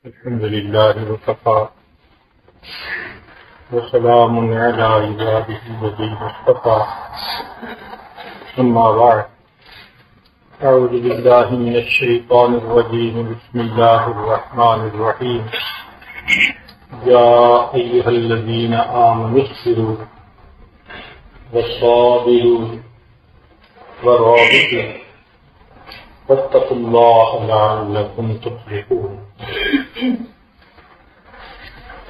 الحمد لله وكفى وسلام على عباده الذين اصطفى أما بعد أعوذ بالله من الشيطان الرجيم بسم الله الرحمن الرحيم يا أيها الذين آمنوا اصبروا وصابروا ورابطوا واتقوا الله لعلكم تفلحون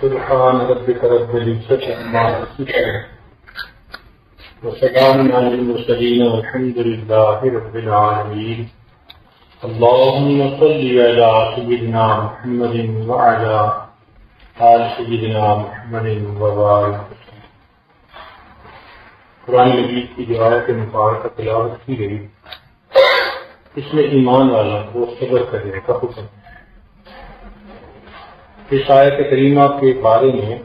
سبحان ربك رب العزة عما يصفون وسلام على المرسلين والحمد لله رب العالمين اللهم صل على سيدنا محمد وعلى آل سيدنا محمد وبارك وسلم۔ قرآن مجید کی جو آیت مبارکہ تلاوت کی گئی اس میں ایمان والا کو صبر کرنے کا حکم ہے۔ اس آیت کریمہ کے بارے میں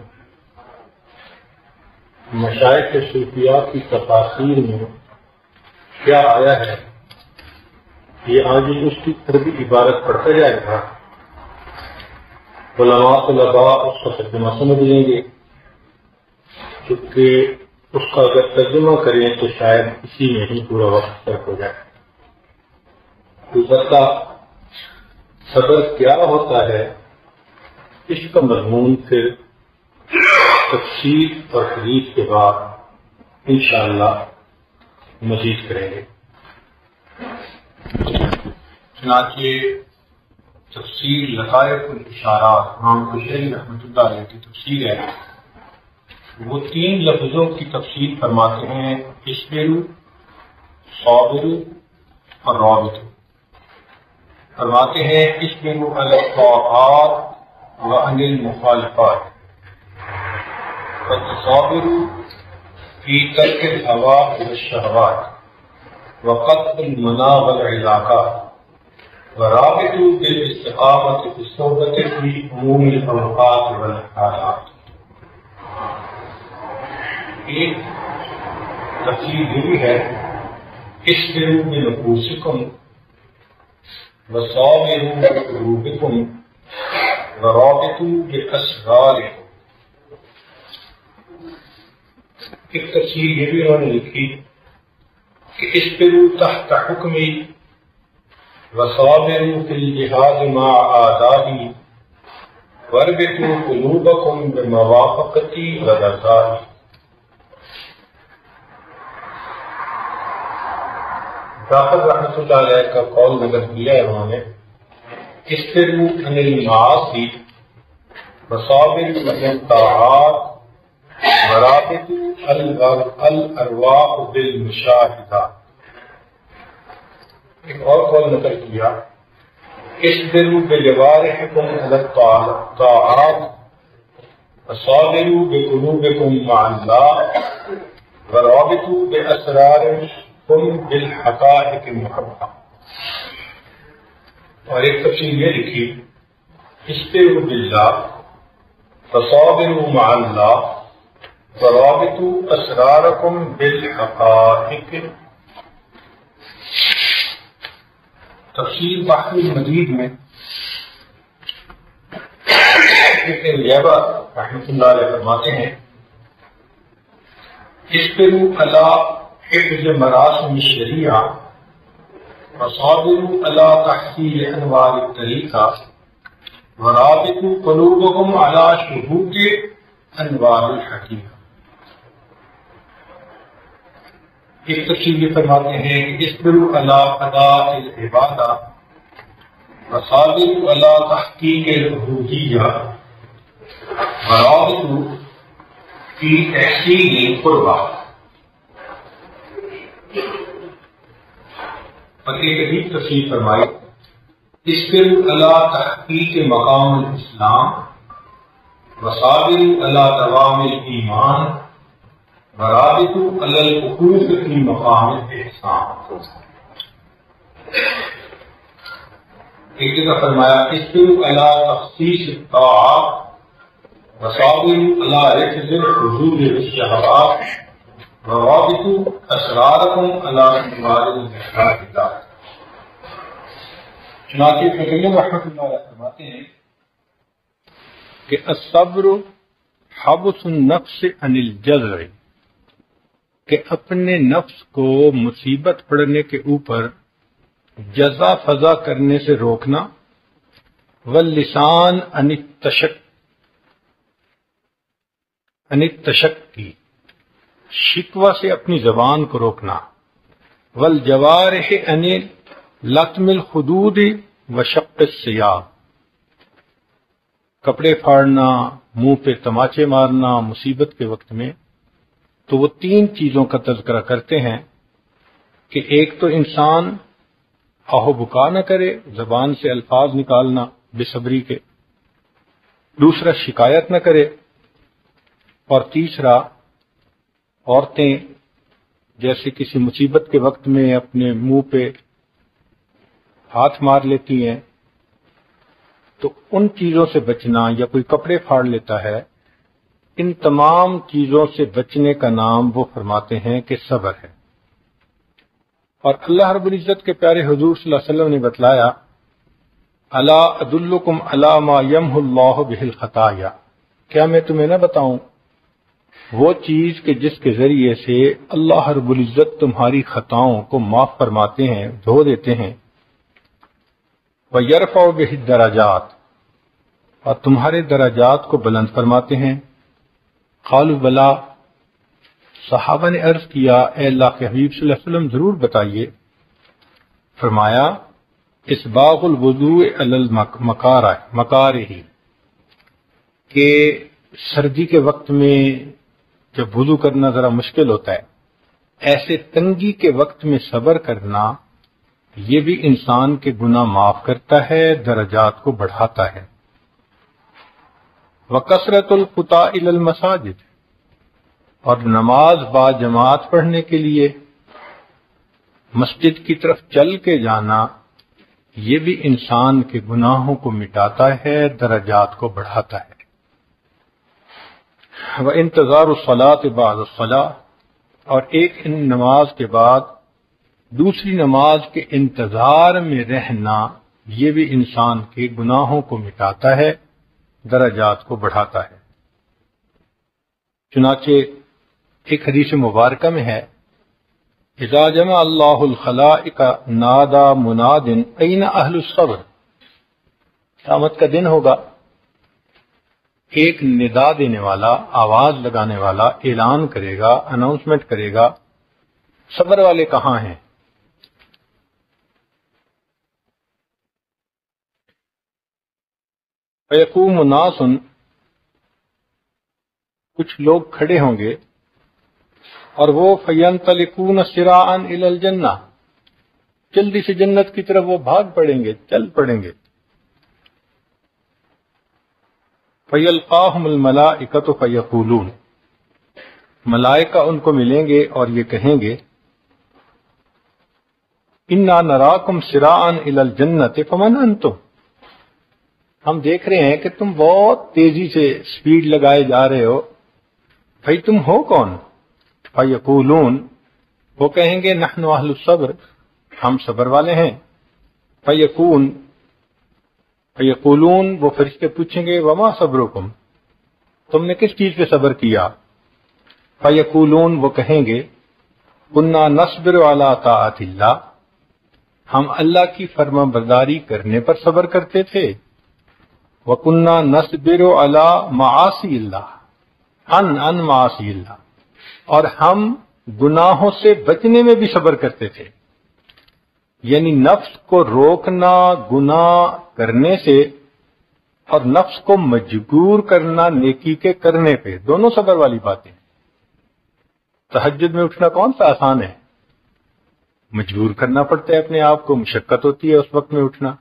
مشائخ صوفیاء کی تفاسیر میں کیا آیا ہے یہ آج اس کی عربی عبارت پڑھتا جائے گا، علماء طلباء اس کا ترجمہ سمجھ لیں گے، کیونکہ اس کا اگر ترجمہ کریں تو شاید اسی میں ہی پورا وقت طے ہو جائے۔ البتہ صبر کیا ہوتا ہے اس کا مضمون پھر تفصیل اور حدیث کے بعد انشاءاللہ مزید کریں گے۔ چنانچہ تفسیر لطائف الاشارات امام قشیری رحمۃ اللہ علیہ کی تفسیر ہے، وہ 3 لفظوں کی تفسیر فرماتے ہیں، اصبروا، صابروا اور رابطوا۔ فرماتے ہیں اصبروا علی الطاعات وعن المخالفات وتصابروا في ترك الهوى والشهوات وقطع المنى والعلاقات ورابطوا بالاستقامة في الصحبة في عموم الأوقات والحالات۔ ایک تفسیر یہ بھی ہے اصبروا بنفوسکم وصابروا بقلوبکم ورابطوا باسرارکم۔ ایک تفسیر یہ بھی انہوں نے لکھی کہ اصبروا تحت حکمی وصابروا فی الجہاد مع اعدائی واربطوا قلوبکم بموافقتی ورضائی۔ جعفر رحمۃ اللہ علیہ کا قول نقل کیا ہے انہوں نے، اصبروا عن المعاصی وصابروا عن الطاعات ورابطوا الارواح بالمشاہدات۔ ایک اور قول نقل کیا، اصبروا بجوارحکم علی الطاعات وصابروا بقلوبکم مع اللہ ورابطوا باسرارکم بالحقائق المحبہ۔ اور ایک تفسیر یہ لکھی، اصبروا باللہ وصابروا مع اللہ ورابطوا اسرارکم بالحقائق۔ تفسیر بحر المجید میں ابن ریبہ رحمۃ اللہ علیہ فرماتے ہیں، اصبروا علی حفظ مراسم الشریعہ وصابروا علی تحصیل انوار الطریقہ ورابطوا قلوبکم علی شہود انوار الحکیمہ۔ ایک تفسیر یہ فرماتے ہیں کہ اصبروا علی اداء العبادہ وصابروا علی تحقیق العبودیہ ورابطوا فی تحصیل القربہ۔ اور ایک عجیب تفسیر فرمائی، اصبروا علی تحقیق مقام الاسلام وصابروا علی دوام الایمان ورابطوا علی الوقوف فی مقام الاحسان۔ ایک جگہ فرمایا، اصبروا علی تخصیص الطاعات وصابروا علی رفض حضور الشہوات ورابطوا اسرارکم علی انوار المشاہدات۔ چنانچہ ابن قیم رحمۃ اللہ علیہ فرماتے ہیں کہ الصبر حبس النفس عن الجزع، کہ اپنے نفس کو مصیبت پڑنے کے اوپر جزا فضا کرنے سے روکنا، واللسان عن التشکی، شکوہ سے اپنی زبان کو روکنا، والجوارح عن لطم الخدود وشق الثياب، کپڑے پھاڑنا، منہ پہ تماچے مارنا مصیبت کے وقت میں۔ تو وہ تین چیزوں کا تذکرہ کرتے ہیں کہ ایک تو انسان آہ و بکا نہ کرے، زبان سے الفاظ نکالنا بے صبری کے، دوسرا شکایت نہ کرے، اور تیسرا عورتیں جیسے کسی مصیبت کے وقت میں اپنے منہ پہ ہاتھ مار لیتی ہیں، تو ان چیزوں سے بچنا، یا کوئی کپڑے پھاڑ لیتا ہے، ان تمام چیزوں سے بچنے کا نام وہ فرماتے ہیں کہ صبر ہے۔ اور اللہ رب العزت کے پیارے حضور صلی اللہ علیہ وسلم نے بتلایا، الا ادلکم علی ما یمحو اللہ بہ الخطایا، کیا میں تمہیں نہ بتاؤں وہ چیز کہ جس کے ذریعے سے اللہ رب العزت تمہاری خطاؤں کو معاف فرماتے ہیں، دھو دیتے ہیں، وَيَرْفَعُ بِهِ الدَّرَجَاتِ، اور تمہارے درجات کو بلند فرماتے ہیں۔ قالوا بلا، صحابہ نے عرض کیا اے اللہ کے حبیب صلی اللہ علیہ وسلم ضرور بتائیے۔ فرمایا اسباغ الوضوء علی المکارہ، کہ سردی کے وقت میں جب وضو کرنا ذرا مشکل ہوتا ہے، ایسے تنگی کے وقت میں صبر کرنا، یہ بھی انسان کے گناہ معاف کرتا ہے، درجات کو بڑھاتا ہے۔ وَكَثْرَةُ الْخُطَىٰ إِلَى الْمَسَاجِدِ، اور نماز با جماعت پڑھنے کے لیے مسجد کی طرف چل کے جانا، یہ بھی انسان کے گناہوں کو مٹاتا ہے، درجات کو بڑھاتا ہے۔ وَإِنْتِظَارُ الصَّلَاةِ بَعْدَ الصَّلَاةِ، اور ایک نماز کے بعد دوسری نماز کے انتظار میں رہنا، یہ بھی انسان کے گناہوں کو مٹاتا ہے، درجات کو بڑھاتا ہے۔ چنانچہ ایک حدیث مبارکہ میں ہے، اذا جمع اللہ الخلائق نادا مناد این اہل الصبر، قیامت کا دن ہوگا، ایک ندا دینے والا، آواز لگانے والا اعلان کرے گا، اناؤنسمنٹ کرے گا، صبر والے کہاں ہیں؟ فیقوم ناس، کچھ لوگ کھڑے ہوں گے، اور وہ فینطلقون سراعا الی الجنہ، جلدی سے جنت کی طرف وہ بھاگ پڑیں گے، چل پڑیں گے۔ فیلقاہم الملائکۃ فیقولون، ملائکہ ان کو ملیں گے اور یہ کہیں گے، انا نراکم سراعا الی الجنۃ فمن انتم، ہم دیکھ رہے ہیں کہ تم بہت تیزی سے سپیڈ لگائے جا رہے ہو، بھائی تم ہو کون؟ فیقولون، وہ کہیں گے نحن اہل الصبر، ہم صبر والے ہیں۔ فیقولون، وہ فرشتے پوچھیں گے وما صبرکم، تم نے کس چیز پہ صبر کیا؟ فیقولون، وہ کہیں گے کنا نصبر علی طاعت اللہ، ہم اللہ کی فرما برداری کرنے پر صبر کرتے تھے۔ وَكُنَّا نَصْبِرُ عَلَى مَعَاصِي اللَّهِ عن معاصی اللہ، اور ہم گناہوں سے بچنے میں بھی صبر کرتے تھے، یعنی نفس کو روکنا گناہ کرنے سے، اور نفس کو مجبور کرنا نیکی کے کرنے پہ، دونوں صبر والی باتیں۔ تہجد میں اٹھنا کون سا آسان ہے؟ مجبور کرنا پڑتا ہے اپنے آپ کو، مشقت ہوتی ہے اس وقت میں اٹھنا۔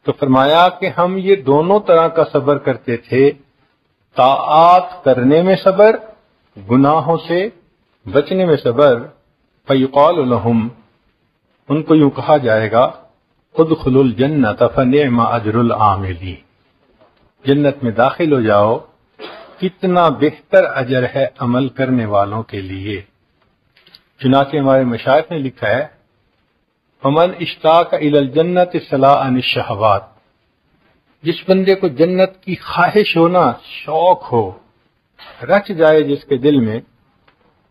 تو فرمایا کہ ہم یہ دونوں طرح کا صبر کرتے تھے، طاعات کرنے میں صبر، گناہوں سے بچنے میں صبر۔ فیقال لہم، ان کو یوں کہا جائے گا، ادخلوا الجنۃ فنعم اجر العاملین، جنت میں داخل ہو جاؤ، کتنا بہتر اجر ہے عمل کرنے والوں کے لیے۔ چنانچہ ہمارے مشائخ نے لکھا ہے، فمن اشتاق الی الجنۃ صلاح عن الشہوات، جس بندے کو جنت کی خواہش ہونا، شوق ہو، رچ جائے جس کے دل میں،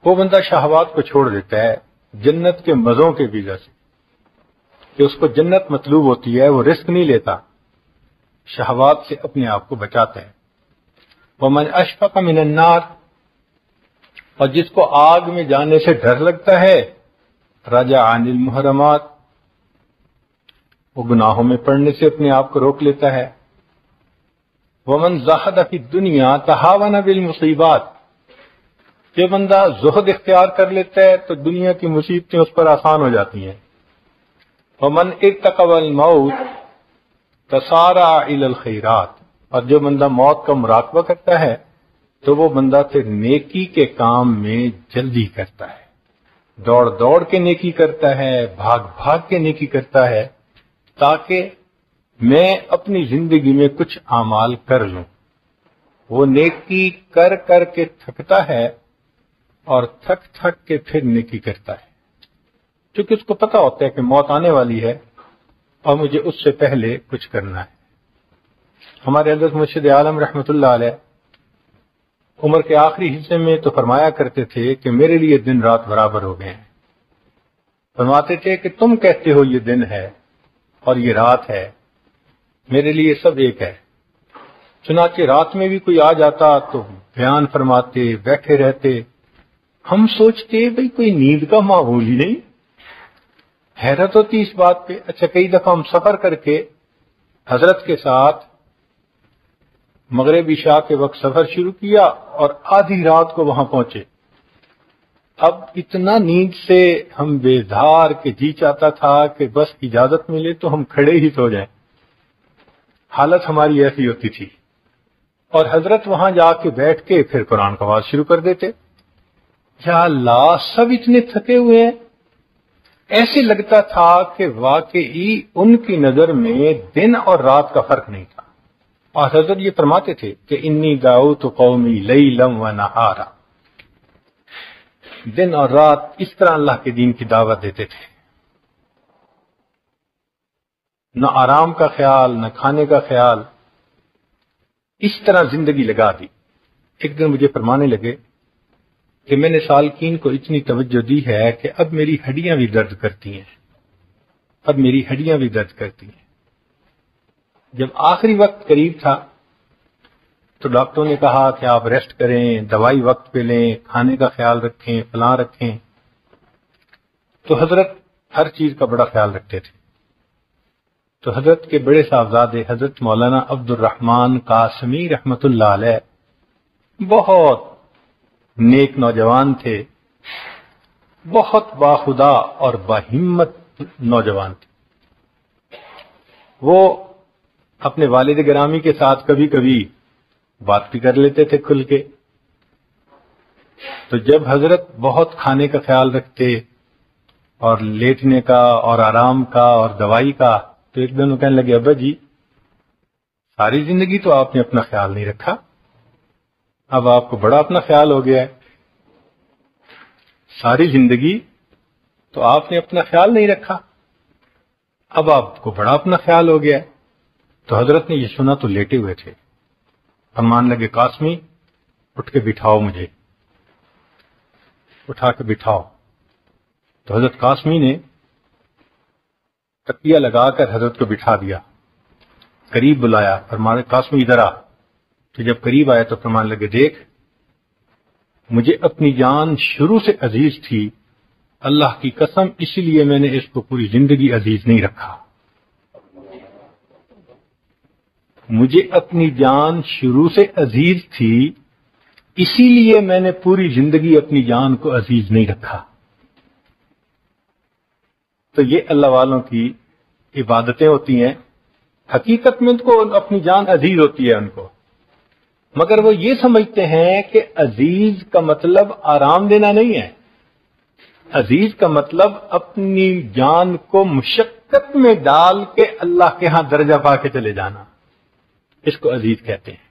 وہ بندہ شہوات کو چھوڑ دیتا ہے جنت کے مزوں کے وجہ سے، کہ اس کو جنت مطلوب ہوتی ہے، وہ رزق نہیں لیتا، شہوات سے اپنے آپ کو بچاتا ہے۔ ومن اشفق من النار، اور جس کو آگ میں جانے سے ڈر لگتا ہے، رجع عن المحرمات، وہ گناہوں میں پڑنے سے اپنے آپ کو روک لیتا ہے۔ ومن زہد فی الدنیا تہاون بالمصیبات، جو بندہ زہد اختیار کر لیتا ہے تو دنیا کی مصیبتیں اس پر آسان ہو جاتی ہیں۔ ومن ارتقب الموت تسارع الی الخیرات، اور جو بندہ موت کا مراقبہ کرتا ہے تو وہ بندہ پھر نیکی کے کام میں جلدی کرتا ہے، دوڑ دوڑ کے نیکی کرتا ہے، بھاگ بھاگ کے نیکی کرتا ہے، تاکہ میں اپنی زندگی میں کچھ اعمال کر لوں۔ وہ نیکی کر کر کے تھکتا ہے اور تھک تھک کے پھر نیکی کرتا ہے، کیونکہ اس کو پتا ہوتا ہے کہ موت آنے والی ہے اور مجھے اس سے پہلے کچھ کرنا ہے۔ ہمارے حضرت مرشد عالم رحمۃ اللہ علیہ عمر کے آخری حصے میں تو فرمایا کرتے تھے کہ میرے لیے دن رات برابر ہو گئے ہیں۔ فرماتے تھے کہ تم کہتے ہو یہ دن ہے اور یہ رات ہے، میرے لیے سب ایک ہے۔ چنانچہ رات میں بھی کوئی آ جاتا تو بیان فرماتے، بیٹھے رہتے، ہم سوچتے بھئی کوئی نیند کا معمول ہی نہیں۔ حیرت ہوتی اس بات پہ۔ اچھا، کئی دفعہ ہم سفر کر کے حضرت کے ساتھ مغرب عشاء کے وقت سفر شروع کیا اور آدھی رات کو وہاں پہنچے۔ اب اتنا نیند سے ہم بیدار کہ جی چاہتا تھا کہ بس اجازت ملے تو ہم کھڑے ہی سو جائیں، حالت ہماری ایسی ہوتی تھی۔ اور حضرت وہاں جا کے بیٹھ کے پھر قرآن کا آواز شروع کر دیتے۔ یا اللہ، سب اتنے تھکے ہوئے ہیں، ایسے لگتا تھا کہ واقعی ان کی نظر میں دن اور رات کا فرق نہیں تھا۔ اور حضرت یہ فرماتے تھے کہ انی دعوت قومی لیلا و نہارا، دن اور رات اس طرح اللہ کے دین کی دعوت دیتے تھے، نہ آرام کا خیال، نہ کھانے کا خیال، اس طرح زندگی لگا دی۔ ایک دن مجھے فرمانے لگے کہ میں نے سالکین کو اتنی توجہ دی ہے کہ اب میری ہڈیاں بھی درد کرتی ہیں، اب میری ہڈیاں بھی درد کرتی ہیں۔ جب آخری وقت قریب تھا تو ڈاکٹروں نے کہا کہ آپ ریسٹ کریں، دوائی وقت پہ لیں، کھانے کا خیال رکھیں، فلاں رکھیں۔ تو حضرت ہر چیز کا بڑا خیال رکھتے تھے۔ تو حضرت کے بڑے صاحبزادے حضرت مولانا عبد الرحمن قاسمی رحمت اللہ علیہ بہت نیک نوجوان تھے، بہت باخدا اور باہمت نوجوان تھے۔ وہ اپنے والد گرامی کے ساتھ کبھی کبھی بات بھی کر لیتے تھے کھل کے۔ تو جب حضرت بہت کھانے کا خیال رکھتے اور لیٹنے کا اور آرام کا اور دوائی کا، تو ایک دن وہ کہنے لگے ابا جی، ساری زندگی تو آپ نے اپنا خیال نہیں رکھا، اب آپ کو بڑا اپنا خیال ہو گیا ہے۔ ساری زندگی تو آپ نے اپنا خیال نہیں رکھا، اب آپ کو بڑا اپنا خیال ہو گیا ہے۔ تو حضرت نے یہ سنا تو لیٹے ہوئے تھے، فرمان لگے قاسمی اٹھ کے بٹھاؤ، مجھے اٹھا کے بٹھاؤ۔ تو حضرت قاسمی نے تکیہ لگا کر حضرت کو بٹھا دیا، قریب بلایا، فرمانے قاسمی ادھر آ۔ تو جب قریب آیا تو فرمان لگے دیکھ، مجھے اپنی جان شروع سے عزیز تھی، اللہ کی قسم اسی لیے میں نے اس کو پوری زندگی عزیز نہیں رکھا۔ مجھے اپنی جان شروع سے عزیز تھی، اسی لیے میں نے پوری زندگی اپنی جان کو عزیز نہیں رکھا۔ تو یہ اللہ والوں کی عبادتیں ہوتی ہیں۔ حقیقت میں ان کو اپنی جان عزیز ہوتی ہے ان کو، مگر وہ یہ سمجھتے ہیں کہ عزیز کا مطلب آرام دینا نہیں ہے، عزیز کا مطلب اپنی جان کو مشقت میں ڈال کے اللہ کے ہاں درجہ پا کے چلے جانا، اس کو عزیز کہتے ہیں۔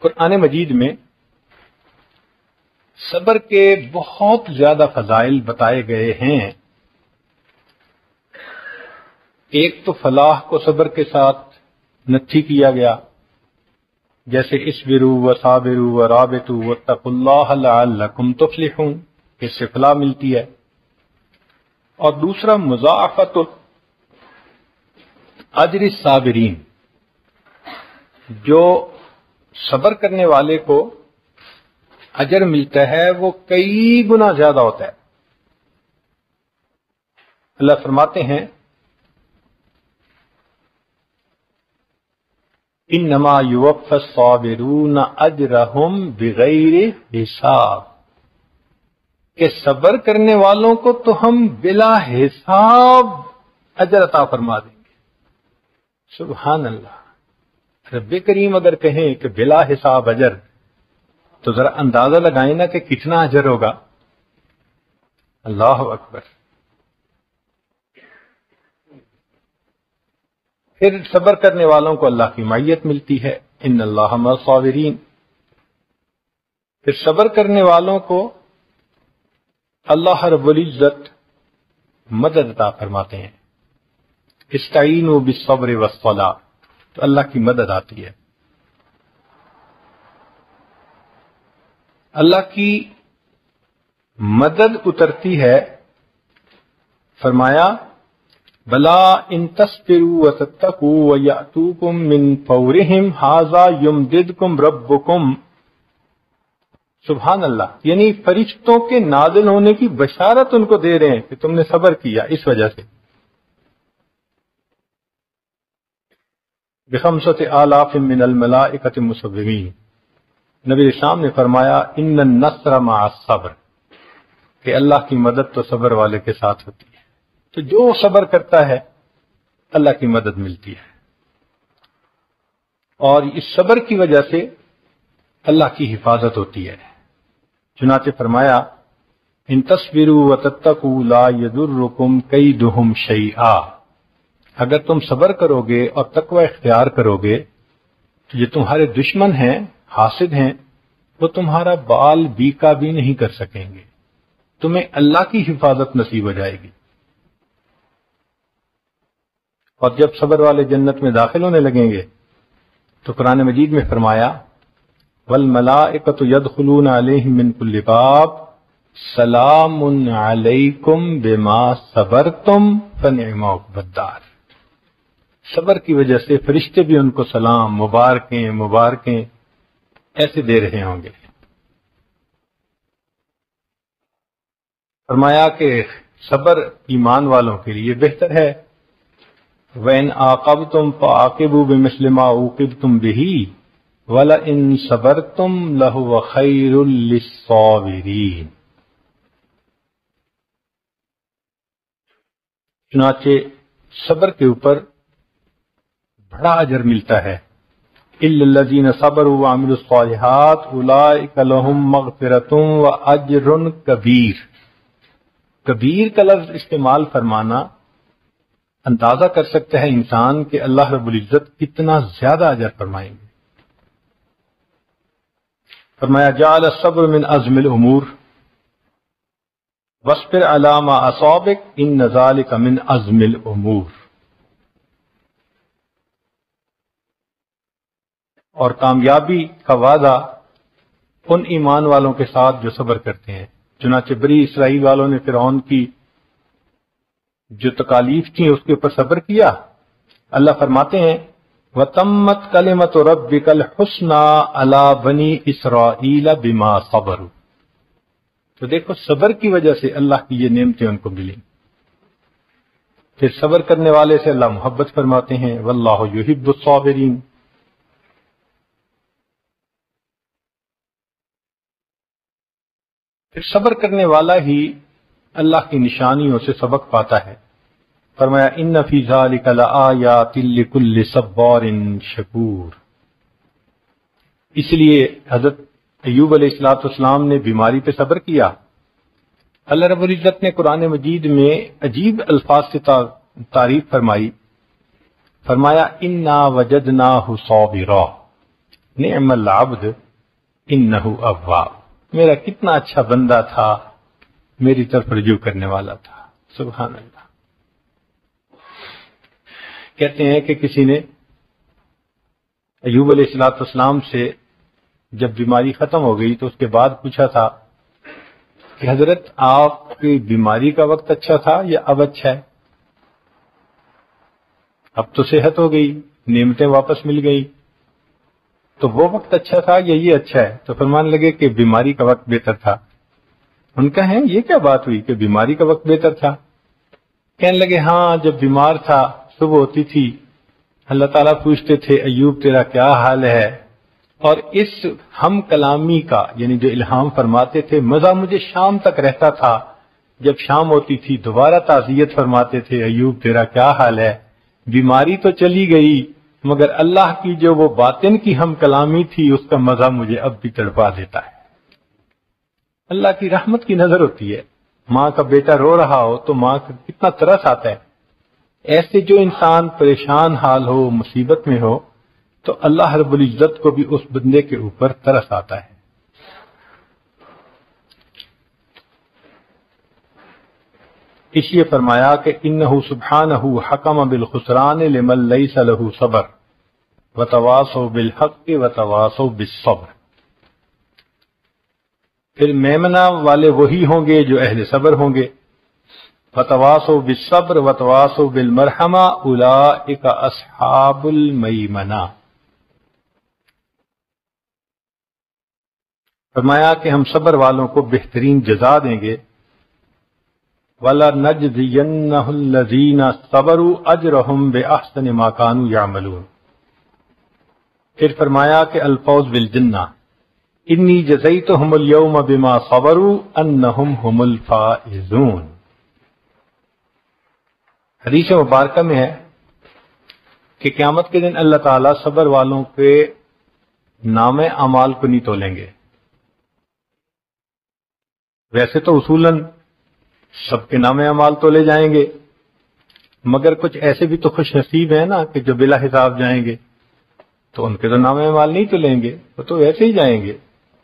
قرآن مجید میں صبر کے بہت زیادہ فضائل بتائے گئے ہیں۔ ایک تو فلاح کو صبر کے ساتھ نتھی کیا گیا، جیسے اصبروا وصابروا ورابطوا واتقوا اللہ لعلکم تفلحون، اس سے فلاح ملتی ہے۔ اور دوسرا مضاعفت اجر الصابرین، جو صبر کرنے والے کو اجر ملتا ہے وہ کئی گنا زیادہ ہوتا ہے۔ اللہ فرماتے ہیں انما یوفی الصابرون اجرہم بغیر حساب، کہ صبر کرنے والوں کو تو ہم بلا حساب اجر عطا فرما دیں گے۔ سبحان اللہ، رب کریم اگر کہیں کہ بلا حساب اجر، تو ذرا اندازہ لگائیں نا کہ کتنا اجر ہوگا۔ اللہ اکبر۔ پھر صبر کرنے والوں کو اللہ کی معیت ملتی ہے، ان اللہ مع الصابرین۔ پھر صبر کرنے والوں کو اللہ رب العزت مدد عطا فرماتے ہیں، استعینوا بالصبر والصلاۃ، تو اللہ کی مدد آتی ہے۔ اللہ کی مدد اترتی ہے، فرمایا بلا ان تصبروا وتتقوا ويأتوكم من فورهم هذا يمددكم ربكم۔ سبحان اللہ، یعنی فرشتوں کے نازل ہونے کی بشارت ان کو دے رہے ہیں کہ تم نے صبر کیا اس وجہ سے۔ بخمسۃ آلاف من الملائکۃ مسومین، نبی اسلام نے فرمایا ان النصر مع الصبر، کہ اللہ کی مدد تو صبر والے کے ساتھ ہوتی ہے۔ تو جو صبر کرتا ہے اللہ کی مدد ملتی ہے، اور اس صبر کی وجہ سے اللہ کی حفاظت ہوتی ہے۔ چنانچہ فرمایا ان تصبروا وتتقوا لا يضركم كيدهم شيئا، اگر تم صبر کرو گے اور تقوی اختیار کرو گے تو یہ تمہارے دشمن ہیں، حاسد ہیں، وہ تمہارا بال بیکا بھی نہیں کر سکیں گے، تمہیں اللہ کی حفاظت نصیب ہو جائے گی۔ اور جب صبر والے جنت میں داخل ہونے لگیں گے تو قرآن مجید میں فرمایا والملائکۃ یدخلون علیہم من کل باب سلام علیکم بما صبرتم فنعم عقبی الدار۔ صبر کی وجہ سے فرشتے بھی ان کو سلام، مبارکیں مبارکیں ایسے دے رہے ہوں گے۔ فرمایا کہ صبر ایمان والوں کے لیے بہتر ہے۔ وَإِنْ عَاقَبْتُمْ فَعَاقِبُوا بِمِثْلِ مَا عُوقِبْتُمْ بِهِ وَلَئِنْ صَبَرْتُمْ لَهُوَ خَيْرٌ لِلصَّابِرِينَ۔ چنانچہ صبر کے اوپر بڑا اجر ملتا ہے۔ إِلَّا الَّذِينَ صَبَرُوا وَعَمِلُوا الصَّالِحَاتِ أُولَئِكَ لَهُمْ مَغْفِرَةٌ وَأَجْرٌ كَبِيرٌ۔ کبیر کا لفظ استعمال فرمانا اندازہ کر سکتا ہے انسان کہ اللہ رب العزت کتنا زیادہ اجر فرمائیں گے۔ فرمایا جعل الصبر من عزم الامور واصبر علی ما اصابک ان ذلک من عزم الامور۔ اور کامیابی کا وعدہ ان ایمان والوں کے ساتھ جو صبر کرتے ہیں۔ چنانچہ بنی اسرائیل والوں نے فرعون کی جو تکالیف تھیں اس کے اوپر صبر کیا۔ اللہ فرماتے ہیں وَتَمَّتْ كَلِمَةُ رَبِّكَ الْحُسْنَىٰ عَلَىٰ بَنِي إِسْرَائِيلَ بِمَا صَبَرُوا۔ تو دیکھو صبر کی وجہ سے اللہ کی یہ نعمتیں ان کو ملیں۔ پھر صبر کرنے والے سے اللہ محبت فرماتے ہیں وَاللَّهُ يُحِبُّ الصَّابِرِينَ۔ پھر صبر کرنے والا ہی اللہ کی نشانیوں سے سبق پاتا ہے۔ فرمایا ان فی ذلک لآیات لکل صبار شکور۔ اس لیے حضرت ایوب علیہ السلام نے بیماری پہ صبر کیا۔ اللہ رب العزت نے قرآن مجید میں عجیب الفاظ سے تعریف فرمائی۔ فرمایا انا وجدناہ صابرا نعم العبد انہ اواب۔ میرا کتنا اچھا بندہ تھا، میری طرف رجوع کرنے والا تھا۔ سبحان اللہ۔ کہتے ہیں کہ کسی نے ایوب علیہ السلام سے جب بیماری ختم ہو گئی تو اس کے بعد پوچھا تھا کہ حضرت آپ کی بیماری کا وقت اچھا تھا یا اب اچھا ہے؟ اب تو صحت ہو گئی، نعمتیں واپس مل گئی، تو وہ وقت اچھا تھا یا یہ اچھا ہے؟ تو فرمان لگے کہ بیماری کا وقت بہتر تھا۔ ان کا ہے یہ کیا بات ہوئی کہ بیماری کا وقت بہتر تھا؟ کہنے لگے ہاں، جب بیمار تھا صبح ہوتی تھی اللہ تعالیٰ پوچھتے تھے ایوب تیرا کیا حال ہے، اور اس ہم کلامی کا یعنی جو الہام فرماتے تھے مزہ مجھے شام تک رہتا تھا۔ جب شام ہوتی تھی دوبارہ تعزیت فرماتے تھے ایوب تیرا کیا حال ہے۔ بیماری تو چلی گئی مگر اللہ کی جو وہ باطن کی ہم کلامی تھی اس کا مزہ مجھے اب بھی تڑپا دیتا ہے۔ اللہ کی رحمت کی نظر ہوتی ہے، ماں کا بیٹا رو رہا ہو تو ماں کا کتنا ترس آتا ہے۔ ایسے جو انسان پریشان حال ہو، مصیبت میں ہو، تو اللہ رب العزت کو بھی اس بندے کے اوپر ترس آتا ہے۔ اس لیے فرمایا کہ انہ سبحانہ حکم بالخسران لمن لیس لہ صبر وتواصوا بالحق وتواصوا بالصبر۔ پھر میمنہ والے وہی ہوں گے جو اہل صبر ہوں گے۔ وتواصوا بالصبر وتواصوا بالمرحمہ اولئک اصحاب المیمنہ۔ فرمایا کہ ہم صبر والوں کو بہترین جزا دیں گے۔ وَلَنَجْزِيَنَّهُ الَّذِينَ صَبَرُوا أَجْرَهُمْ بِأَحْسَنِ مَا كَانُوا يَعْمَلُونَ۔ پھر فرمایا کہ الفوز بالجنہ انی جزیتہم اليوم بما صبروا انہم هم الفائزون۔ حدیث مبارکہ میں ہے کہ قیامت کے دن اللہ تعالیٰ صبر والوں کے نام اعمال کو نہیں تولیں گے۔ ویسے تو اصولاً سب کے نام اعمال تولے جائیں گے، مگر کچھ ایسے بھی تو خوش نصیب ہیں نا کہ جو بلا حساب جائیں گے، تو ان کے تو نام اعمال نہیں تولیں گے، وہ تو ویسے ہی جائیں گے۔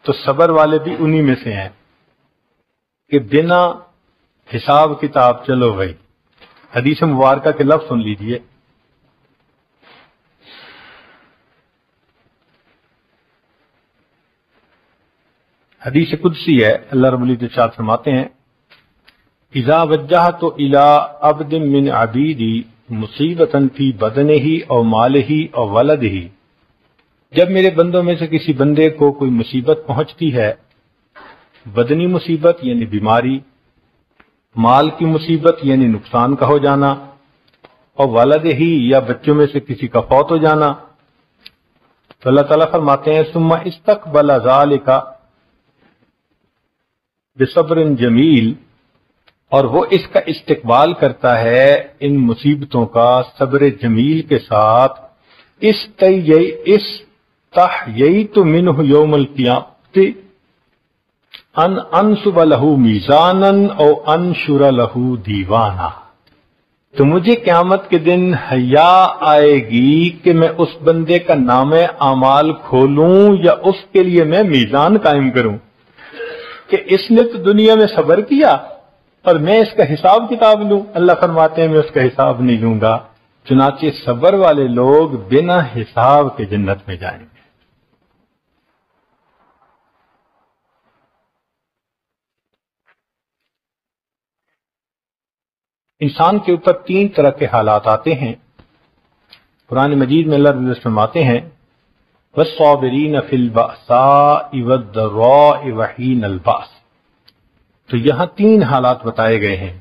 تو صبر والے بھی انہی میں سے ہیں کہ بنا حساب کتاب چلو بھائی۔ حدیث مبارکہ کے لفظ سن لیجئے۔ حدیث قدسی ہے، اللہ رب العزت ارشاد فرماتے ہیں اذا وجہت الی عبد من عبیدی مصیبتا فی بدنہ او مالہ او ولدہ، جب میرے بندوں میں سے کسی بندے کو کوئی مصیبت پہنچتی ہے، بدنی مصیبت یعنی بیماری، مال کی مصیبت یعنی نقصان کا ہو جانا، اور ولدہ یا بچوں میں سے کسی کا فوت ہو جانا، تو اللہ تعالیٰ فرماتے ہیں ثم استقبل ذالک بصبر جمیل، اور وہ اس کا استقبال کرتا ہے ان مصیبتوں کا صبر جمیل کے ساتھ۔ استحییت منہ یوم القیامت ان انصب لہ میزانا او انشر لہ دیوانا، تو مجھے قیامت کے دن حیا آئے گی کہ میں اس بندے کا نام اعمال کھولوں یا اس کے لیے میں میزان قائم کروں کہ اس نے تو دنیا میں صبر کیا اور میں اس کا حساب کتاب لوں۔ اللہ فرماتے ہیں میں اس کا حساب نہیں لوں گا۔ چنانچہ صبر والے لوگ بنا حساب کے جنت میں جائیں گے۔ انسان کے اوپر تین طرح کے حالات آتے ہیں۔ قرآن مجید میں اللہ رب فرماتے ہیں وَالصَّابِرِينَ فِي الْبَأْسَاءِ وَالضَّرَّاءِ وَحِينَ الْبَأْسِ، تو یہاں تین حالات بتائے گئے ہیں،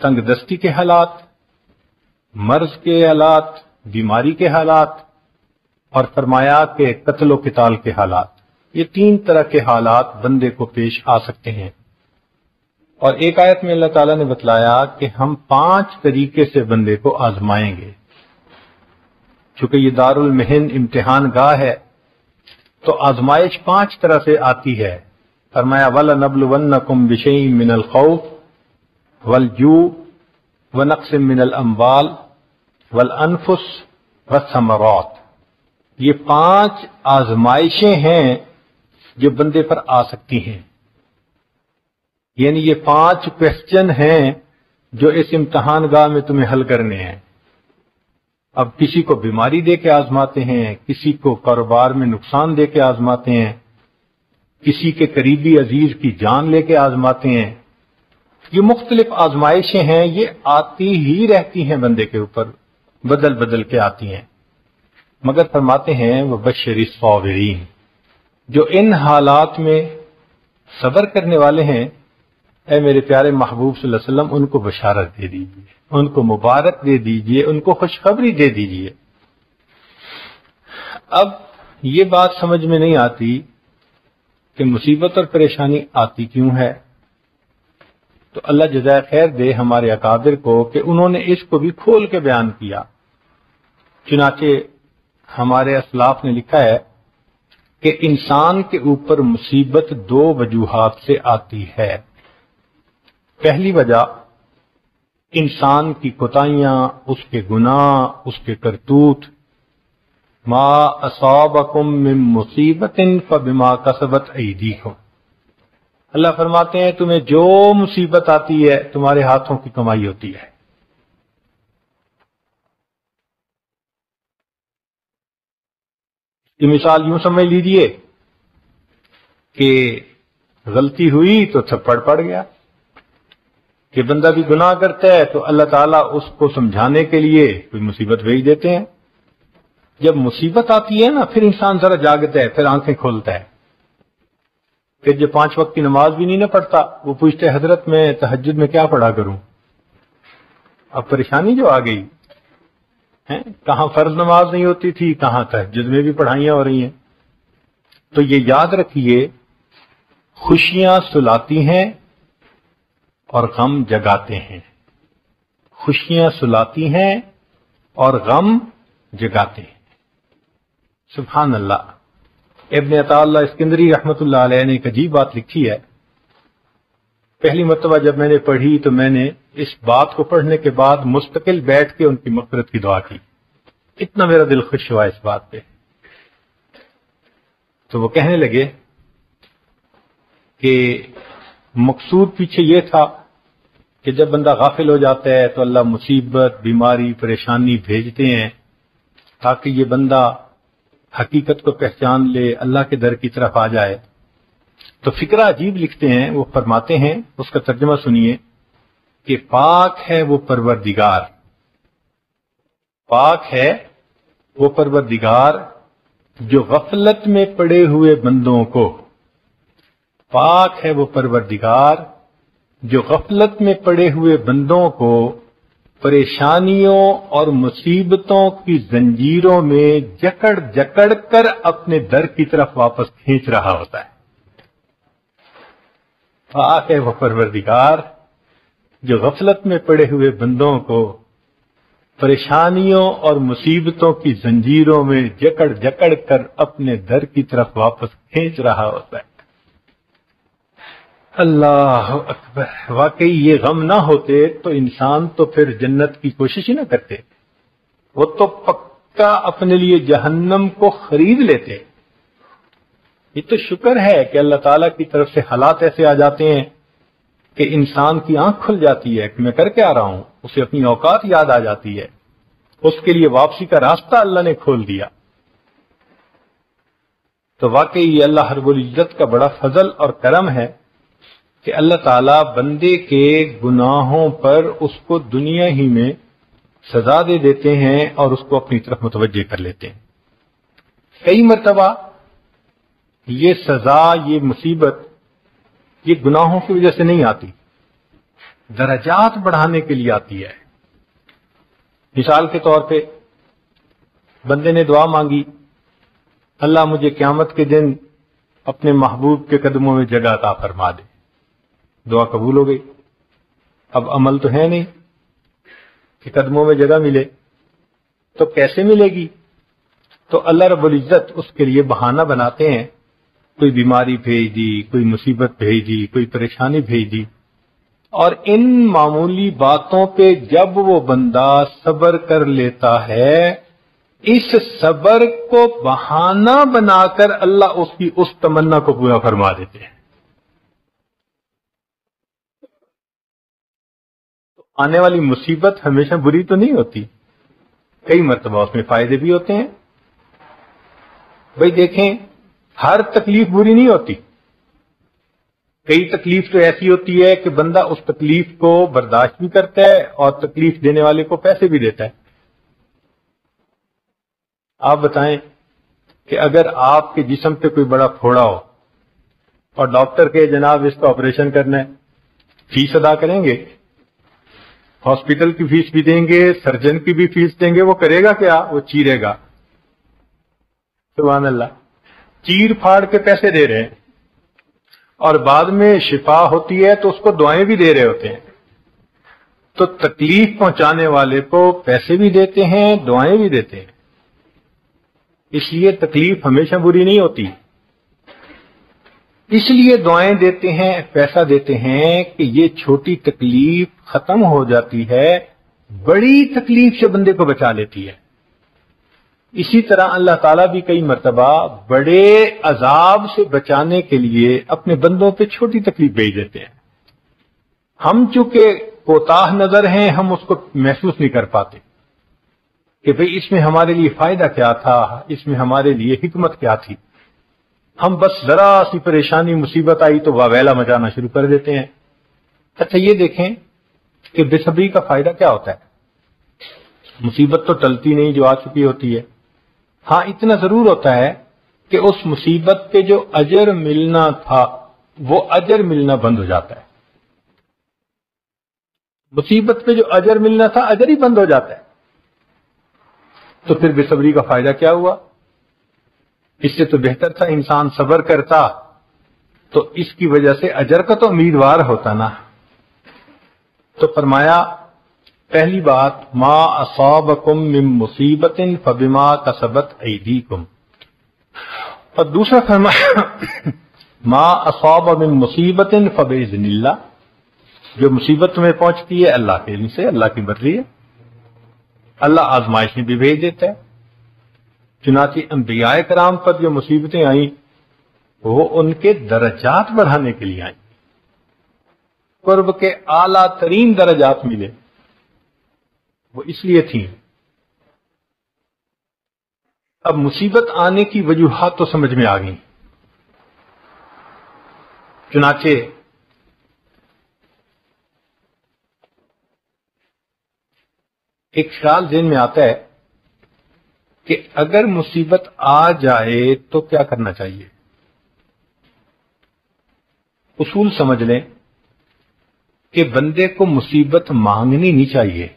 تنگ دستی کے حالات، مرض کے حالات، بیماری کے حالات، اور فرمایا کہ قتل و قتال کے حالات۔ یہ تین طرح کے حالات بندے کو پیش آ سکتے ہیں۔ اور ایک آیت میں اللہ تعالیٰ نے بتلایا کہ ہم 5 طریقے سے بندے کو آزمائیں گے۔ چونکہ یہ دار المحن امتحان گاہ ہے تو آزمائش 5 طرح سے آتی ہے۔ فرمایا وَلَنَبْلُوَنَّكُمْ بِشَيْءٍ مِّنَ الْخَوْفِ وَالْجُوعِ وَنَقْصٍ مِّنَ الْأَمْوَالِ وَالْأَنفُسِ وَالثَّمَرَاتِ، یہ 5 آزمائشیں ہیں جو بندے پر آ سکتی ہیں. یعنی یہ 5 کوشچن ہیں جو اس امتحان گاہ میں تمہیں حل کرنے ہیں. اب کسی کو بیماری دے کے آزماتے ہیں، کسی کو کاروبار میں نقصان دے کے آزماتے ہیں، کسی کے قریبی عزیز کی جان لے کے آزماتے ہیں. یہ مختلف آزمائشیں ہیں، یہ آتی ہی رہتی ہیں بندے کے اوپر، بدل بدل کے آتی ہیں. مگر فرماتے ہیں وہ بشر الصابرین، جو ان حالات میں صبر کرنے والے ہیں، اے میرے پیارے محبوب صلی اللہ علیہ وسلم ان کو بشارت دے دیجیے، ان کو مبارک دے دیجیے، ان کو خوشخبری دے دیجیے. اب یہ بات سمجھ میں نہیں آتی کہ مصیبت اور پریشانی آتی کیوں ہے. تو اللہ جزائے خیر دے ہمارے اکابر کو کہ انہوں نے اس کو بھی کھول کے بیان کیا. چنانچہ ہمارے اسلاف نے لکھا ہے کہ انسان کے اوپر مصیبت 2 وجوہات سے آتی ہے. پہلی وجہ انسان کی کوتاہیاں، اس کے گناہ، اس کے کرتوت. ما اصابکم من مصیبت فبما کسبت ایدیکم، اللہ فرماتے ہیں تمہیں جو مصیبت آتی ہے تمہارے ہاتھوں کی کمائی ہوتی ہے. یہ مثال یوں سمجھ لیجئے کہ غلطی ہوئی تو تھپڑ پڑ گیا، کہ بندہ بھی گناہ کرتا ہے تو اللہ تعالیٰ اس کو سمجھانے کے لیے کوئی مصیبت بھیج دیتے ہیں. جب مصیبت آتی ہے نا پھر انسان ذرا جاگتا ہے، پھر آنکھیں کھولتا ہے. پھر جو 5 وقت کی نماز بھی نہیں نہ پڑھتا وہ پوچھتے حضرت میں تہجد میں کیا پڑھا کروں. اب پریشانی جو آ گئی ہے، کہاں فرض نماز نہیں ہوتی تھی، کہاں تہجد میں بھی پڑھائیاں ہو رہی ہیں. تو یہ یاد رکھیے، خوشیاں سلاتی ہیں اور غم جگاتے ہیں. خوشیاں سلاتی ہیں اور غم جگاتے ہیں. سبحان اللہ. ابن عطا اللہ اسکندری رحمۃ اللہ علیہ نے ایک عجیب بات لکھی ہے. پہلی مرتبہ جب میں نے پڑھی تو میں نے اس بات کو پڑھنے کے بعد مستقل بیٹھ کے ان کی مغفرت کی دعا کی. اتنا میرا دل خوش ہوا اس بات پہ. تو وہ کہنے لگے کہ مقصود پیچھے یہ تھا کہ جب بندہ غافل ہو جاتا ہے تو اللہ مصیبت، بیماری، پریشانی بھیجتے ہیں تاکہ یہ بندہ حقیقت کو پہچان لے، اللہ کے در کی طرف آ جائے. تو فکرہ عجیب لکھتے ہیں، وہ فرماتے ہیں، اس کا ترجمہ سنیے کہ پاک ہے وہ پروردگار، پاک ہے وہ پروردگار جو غفلت میں پڑے ہوئے بندوں کو، پاک ہے وہ پروردگار جو غفلت میں پڑے ہوئے بندوں کو پریشانیوں اور مصیبتوں کی زنجیروں میں جکڑ جکڑ کر اپنے در کی طرف واپس کھینچ رہا ہوتا ہے. پاک ہے وہ پروردگار جو غفلت میں پڑے ہوئے بندوں کو پریشانیوں اور مصیبتوں کی زنجیروں میں جکڑ جکڑ کر اپنے در کی طرف واپس کھینچ رہا ہوتا ہے. اللہ اکبر. واقعی یہ غم نہ ہوتے تو انسان تو پھر جنت کی کوشش ہی نہ کرتے، وہ تو پکا اپنے لیے جہنم کو خرید لیتے. یہ تو شکر ہے کہ اللہ تعالیٰ کی طرف سے حالات ایسے آ جاتے ہیں کہ انسان کی آنکھ کھل جاتی ہے کہ میں کر کے آ رہا ہوں، اسے اپنی اوقات یاد آ جاتی ہے، اس کے لیے واپسی کا راستہ اللہ نے کھول دیا. تو واقعی یہ اللہ رب العزت کا بڑا فضل اور کرم ہے کہ اللہ تعالیٰ بندے کے گناہوں پر اس کو دنیا ہی میں سزا دے دیتے ہیں اور اس کو اپنی طرف متوجہ کر لیتے ہیں. کئی مرتبہ یہ سزا، یہ مصیبت، یہ گناہوں کی وجہ سے نہیں آتی، درجات بڑھانے کے لیے آتی ہے. مثال کے طور پہ بندے نے دعا مانگی، اللہ مجھے قیامت کے دن اپنے محبوب کے قدموں میں جگہ عطا فرما دے. دعا قبول ہو گئی. اب عمل تو ہے نہیں کہ قدموں میں جگہ ملے، تو کیسے ملے گی؟ تو اللہ رب العزت اس کے لیے بہانہ بناتے ہیں، کوئی بیماری بھیج دی، کوئی مصیبت بھیج دی، کوئی پریشانی بھیج دی. اور ان معمولی باتوں پہ جب وہ بندہ صبر کر لیتا ہے اس صبر کو بہانہ بنا کر اللہ اس کی اس تمنا کو پورا فرما دیتے ہیں. تو آنے والی مصیبت ہمیشہ بری تو نہیں ہوتی، کئی مرتبہ اس میں فائدے بھی ہوتے ہیں. بھئی دیکھیں، ہر تکلیف بری نہیں ہوتی. کئی تکلیف تو ایسی ہوتی ہے کہ بندہ اس تکلیف کو برداشت بھی کرتا ہے اور تکلیف دینے والے کو پیسے بھی دیتا ہے. آپ بتائیں کہ اگر آپ کے جسم پہ کوئی بڑا پھوڑا ہو اور ڈاکٹر کے جناب اس کا آپریشن کرنا ہے، فیس ادا کریں گے؟ ہاسپٹل کی فیس بھی دیں گے، سرجن کی بھی فیس دیں گے. وہ کرے گا کیا؟ وہ چیرے گا. سبحان اللہ. چیر پھاڑ کے پیسے دے رہے ہیں اور بعد میں شفا ہوتی ہے تو اس کو دعائیں بھی دے رہے ہوتے ہیں. تو تکلیف پہنچانے والے کو پیسے بھی دیتے ہیں، دعائیں بھی دیتے ہیں. اس لیے تکلیف ہمیشہ بری نہیں ہوتی. اس لیے دعائیں دیتے ہیں، پیسہ دیتے ہیں کہ یہ چھوٹی تکلیف ختم ہو جاتی ہے، بڑی تکلیف سے بندے کو بچا لیتی ہے. اسی طرح اللہ تعالیٰ بھی کئی مرتبہ بڑے عذاب سے بچانے کے لیے اپنے بندوں پہ چھوٹی تکلیف بھیج دیتے ہیں. ہم چونکہ کوتاہ نظر ہیں، ہم اس کو محسوس نہیں کر پاتے کہ بھئی اس میں ہمارے لیے فائدہ کیا تھا، اس میں ہمارے لیے حکمت کیا تھی. ہم بس ذرا سی پریشانی مصیبت آئی تو واویلا مچانا شروع کر دیتے ہیں. اچھا یہ دیکھیں کہ بے صبری کا فائدہ کیا ہوتا ہے. مصیبت تو ٹلتی نہیں جو آ چکی ہوتی ہے. ہاں اتنا ضرور ہوتا ہے کہ اس مصیبت پہ جو اجر ملنا تھا وہ اجر ملنا بند ہو جاتا ہے. مصیبت پہ جو اجر ملنا تھا اجر ہی بند ہو جاتا ہے. تو پھر بے صبری کا فائدہ کیا ہوا؟ اس سے تو بہتر تھا انسان صبر کرتا تو اس کی وجہ سے اجر کا تو امیدوار ہوتا نا. تو فرمایا پہلی بات ما اصابکم من مصیبت فبما کسبت ایدیکم، اور دوسرا فرمایا ما اصاب من مصیبت فباذن اللہ، جو مصیبت تمہیں پہنچتی ہے اللہ کے علم سے، اللہ کی مرضی ہے. اللہ آزمائش میں بھی بھیج دیتا ہے. چنانچہ انبیاء کرام پر جو مصیبتیں آئیں وہ ان کے درجات بڑھانے کے لیے آئیں، قرب کے اعلیٰ ترین درجات ملے، وہ اس لیے تھیں. اب مصیبت آنے کی وجوہات تو سمجھ میں آ گئی. چنانچہ ایک خیال ذہن میں آتا ہے کہ اگر مصیبت آ جائے تو کیا کرنا چاہیے. اصول سمجھ لیں کہ بندے کو مصیبت مانگنی نہیں چاہیے،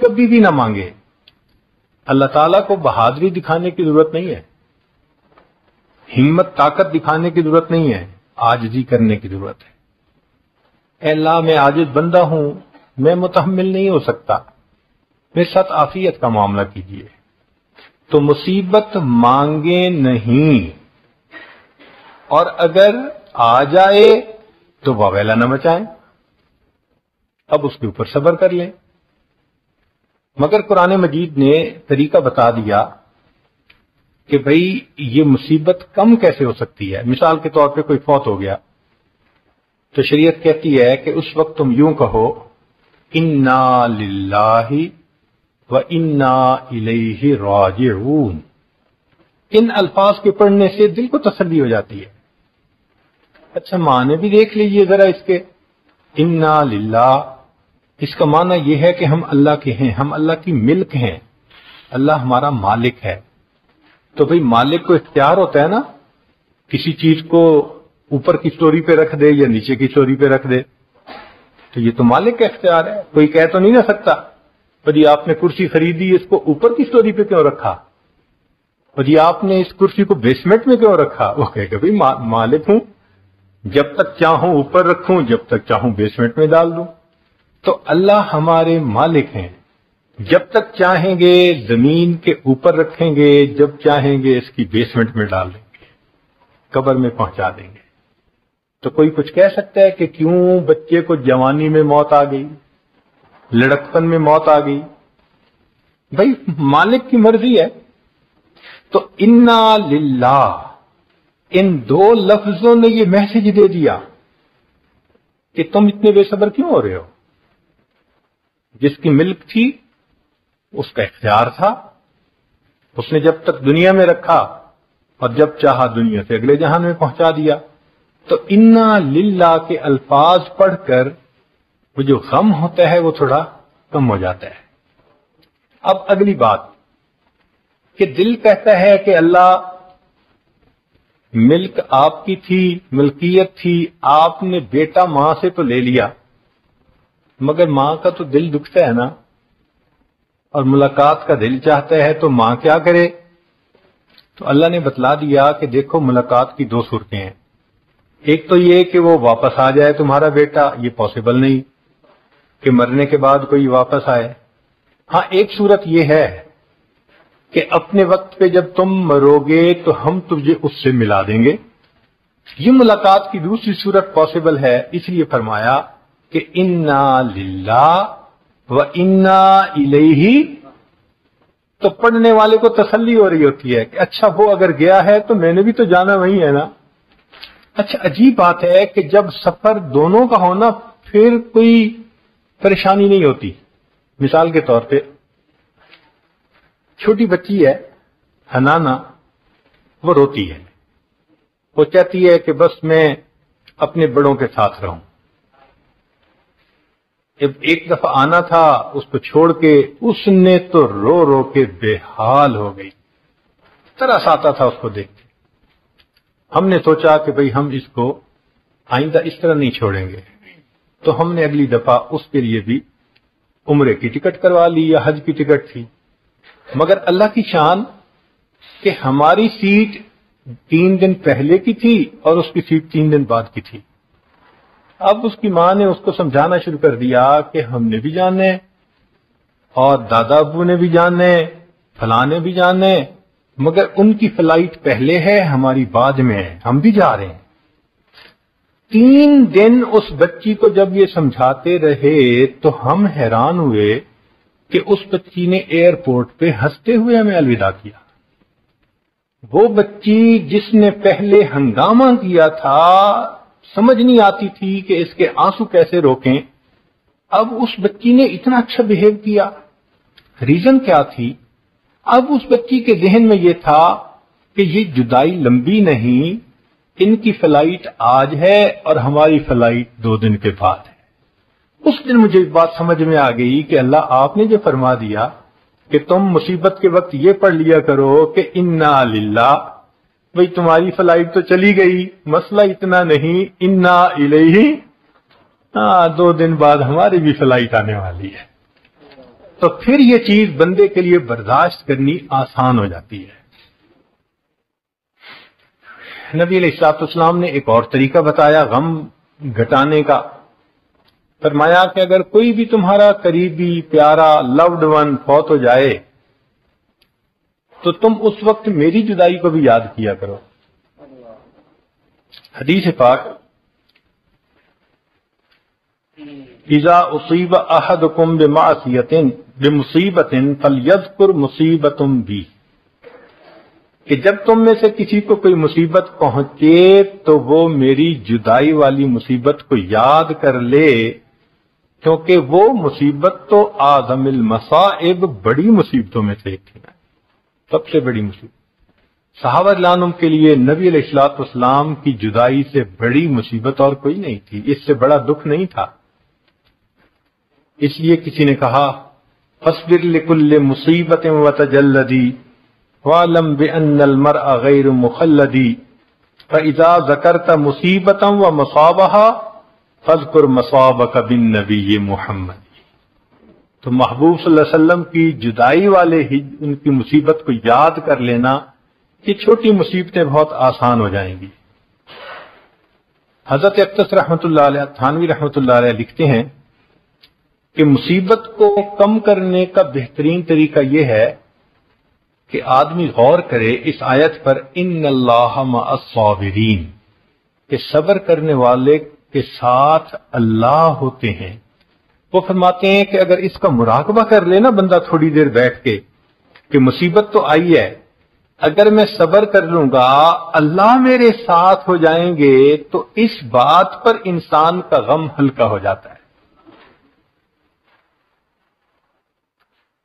کبھی بھی نہ مانگے. اللہ تعالیٰ کو بہادری دکھانے کی ضرورت نہیں ہے، ہمت طاقت دکھانے کی ضرورت نہیں ہے، عاجزی کرنے کی ضرورت ہے. اے اللہ میں عاجز بندہ ہوں، میں متحمل نہیں ہو سکتا، میرے ساتھ عافیت کا معاملہ کیجیے. تو مصیبت مانگے نہیں، اور اگر آ جائے تو واویلا نہ مچائیں، اب اس کے اوپر صبر کر لیں. مگر قرآن مجید نے طریقہ بتا دیا کہ بھئی یہ مصیبت کم کیسے ہو سکتی ہے. مثال کے طور پہ کوئی فوت ہو گیا تو شریعت کہتی ہے کہ اس وقت تم یوں کہو انا للہ و انا الیہ راجعون. ان الفاظ کے پڑھنے سے دل کو تسلی ہو جاتی ہے. اچھا معنی بھی دیکھ لیجئے ذرا اس کے. انا للہ، اس کا معنی یہ ہے کہ ہم اللہ کے ہیں، ہم اللہ کی ملک ہیں، اللہ ہمارا مالک ہے. تو بھئی مالک کو اختیار ہوتا ہے نا، کسی چیز کو اوپر کی سٹوری پہ رکھ دے یا نیچے کی سٹوری پہ رکھ دے. تو یہ تو مالک کا اختیار ہے. کوئی کہہ تو نہیں نہ سکتا جی آپ نے کرسی خریدی اس کو اوپر کی سٹوری پہ کیوں رکھا، جی آپ نے اس کرسی کو بیسمنٹ میں کیوں رکھا. وہ کہے کہ بھئی مالک ہوں، جب تک چاہوں اوپر رکھوں، جب تک چاہوں بیسمنٹ میں ڈال دوں. تو اللہ ہمارے مالک ہیں، جب تک چاہیں گے زمین کے اوپر رکھیں گے، جب چاہیں گے اس کی بیسمنٹ میں ڈال دیں گے، قبر میں پہنچا دیں گے. تو کوئی کچھ کہہ سکتا ہے کہ کیوں بچے کو جوانی میں موت آ گئی، لڑکپن میں موت آ گئی. بھائی مالک کی مرضی ہے. تو انا للہ ان دو لفظوں نے یہ میسج دے دیا کہ تم اتنے بے صبر کیوں ہو رہے ہو. جس کی ملک تھی اس کا اختیار تھا، اس نے جب تک دنیا میں رکھا اور جب چاہا دنیا سے اگلے جہان میں پہنچا دیا. تو انا للہ کے الفاظ پڑھ کر وہ جو غم ہوتا ہے وہ تھوڑا کم ہو جاتا ہے. اب اگلی بات کہ دل کہتا ہے کہ اللہ ملک آپ کی تھی، ملکیت تھی، آپ نے بیٹا ماں سے تو لے لیا، مگر ماں کا تو دل دکھتا ہے نا، اور ملاقات کا دل چاہتا ہے تو ماں کیا کرے. تو اللہ نے بتلا دیا کہ دیکھو ملاقات کی دو صورتیں ہیں. ایک تو یہ کہ وہ واپس آ جائے تمہارا بیٹا، یہ پاسبل نہیں کہ مرنے کے بعد کوئی واپس آئے. ہاں ایک صورت یہ ہے کہ اپنے وقت پہ جب تم مرو گے تو ہم تجھے اس سے ملا دیں گے. یہ ملاقات کی دوسری صورت پاسبل ہے. اس لیے فرمایا کہ انا للہ و انا الیہ. تو پڑھنے والے کو تسلی ہو رہی ہوتی ہے کہ اچھا وہ اگر گیا ہے تو میں نے بھی تو جانا وہی ہے نا. اچھا عجیب بات ہے کہ جب سفر دونوں کا ہونا پھر کوئی پریشانی نہیں ہوتی. مثال کے طور پہ چھوٹی بچی ہے حنانا، وہ روتی ہے، وہ چاہتی ہے کہ بس میں اپنے بڑوں کے ساتھ رہوں. جب ایک دفعہ آنا تھا اس کو چھوڑ کے، اس نے تو رو رو کے بے حال ہو گئی، ترس آتا تھا اس کو دیکھ کے. ہم نے سوچا کہ بھئی ہم اس کو آئندہ اس طرح نہیں چھوڑیں گے، تو ہم نے اگلی دفعہ اس کے لیے بھی عمرے کی ٹکٹ کروا لی یا حج کی ٹکٹ تھی. مگر اللہ کی شان کہ ہماری سیٹ 3 دن پہلے کی تھی اور اس کی سیٹ 3 دن بعد کی تھی. اب اس کی ماں نے اس کو سمجھانا شروع کر دیا کہ ہم نے بھی جانا ہے اور دادا ابو نے بھی جانا ہے، فلاں نے بھی جانا ہے، مگر ان کی فلائٹ پہلے ہے، ہماری بعد میں ہے، ہم بھی جا رہے ہیں. 3 دن اس بچی کو جب یہ سمجھاتے رہے تو ہم حیران ہوئے کہ اس بچی نے ایئرپورٹ پہ ہنستے ہوئے ہمیں الوداع کیا. وہ بچی جس نے پہلے ہنگامہ کیا تھا، سمجھ نہیں آتی تھی کہ اس کے آنسو کیسے روکیں، اب اس بچی نے اتنا اچھا بہیو کیا. ریزن کیا تھی؟ اب اس بچی کے ذہن میں یہ تھا کہ یہ جدائی لمبی نہیں، ان کی فلائٹ آج ہے اور ہماری فلائٹ 2 دن کے بعد ہے. اس دن مجھے ایک بات سمجھ میں آ گئی کہ اللہ آپ نے جو فرما دیا کہ تم مصیبت کے وقت یہ پڑھ لیا کرو کہ انا للہ، بھئی تمہاری فلائٹ تو چلی گئی، مسئلہ اتنا نہیں، انا الیہ، 2 دن بعد ہماری بھی فلائٹ آنے والی ہے. تو پھر یہ چیز بندے کے لیے برداشت کرنی آسان ہو جاتی ہے. نبی علیہ الصلوۃ والسلام نے ایک اور طریقہ بتایا غم گھٹانے کا. فرمایا کہ اگر کوئی بھی تمہارا قریبی پیارا لوڈ ون فوت ہو جائے تو تم اس وقت میری جدائی کو بھی یاد کیا کرو. حدیث پاک اذا اصیب احدکم بمصیبت فلیذکر مصیبۃ بی، کہ جب تم میں سے کسی کو کوئی مصیبت پہنچے تو وہ میری جدائی والی مصیبت کو یاد کر لے، کیونکہ وہ مصیبت تو اعظم المصائب، بڑی مصیبتوں میں سے ایک تھی، سب سے بڑی مصیبت. صحابہ رضی اللہ عنہم کے لیے نبی علیہ الصلوۃ والسلام کی جدائی سے بڑی مصیبت اور کوئی نہیں تھی، اس سے بڑا دکھ نہیں تھا. اس لیے کسی نے کہا فاصبر لكل مصیبت وتجلدی وَاعْلَمْ بِأَنَّ الْمَرْءَ غَيْرُ مُخَلَّدِ فَإِذَا ذَكَرْتَ مُصِيبَةً وَمَصَابَهَا فَاذْكُرْ مَصَابَكَ بِالنَّبِيِّ مُحَمَّدٍ. تو محبوب صلی اللہ علیہ وسلم کی جدائی والے ہی ان کی مصیبت کو یاد کر لینا، کہ چھوٹی مصیبتیں بہت آسان ہو جائیں گی. حضرت اقدس رحمۃ اللہ علیہ تھانوی رحمۃ اللہ علیہ لکھتے ہیں کہ مصیبت کو کم کرنے کا بہترین طریقہ یہ ہے کہ آدمی غور کرے اس آیت پر ان اللہ مع الصابرین، کہ صبر کرنے والے کے ساتھ اللہ ہوتے ہیں. وہ فرماتے ہیں کہ اگر اس کا مراقبہ کر لے نا بندہ تھوڑی دیر بیٹھ کے کہ مصیبت تو آئی ہے، اگر میں صبر کر لوں گا اللہ میرے ساتھ ہو جائیں گے، تو اس بات پر انسان کا غم ہلکا ہو جاتا ہے۔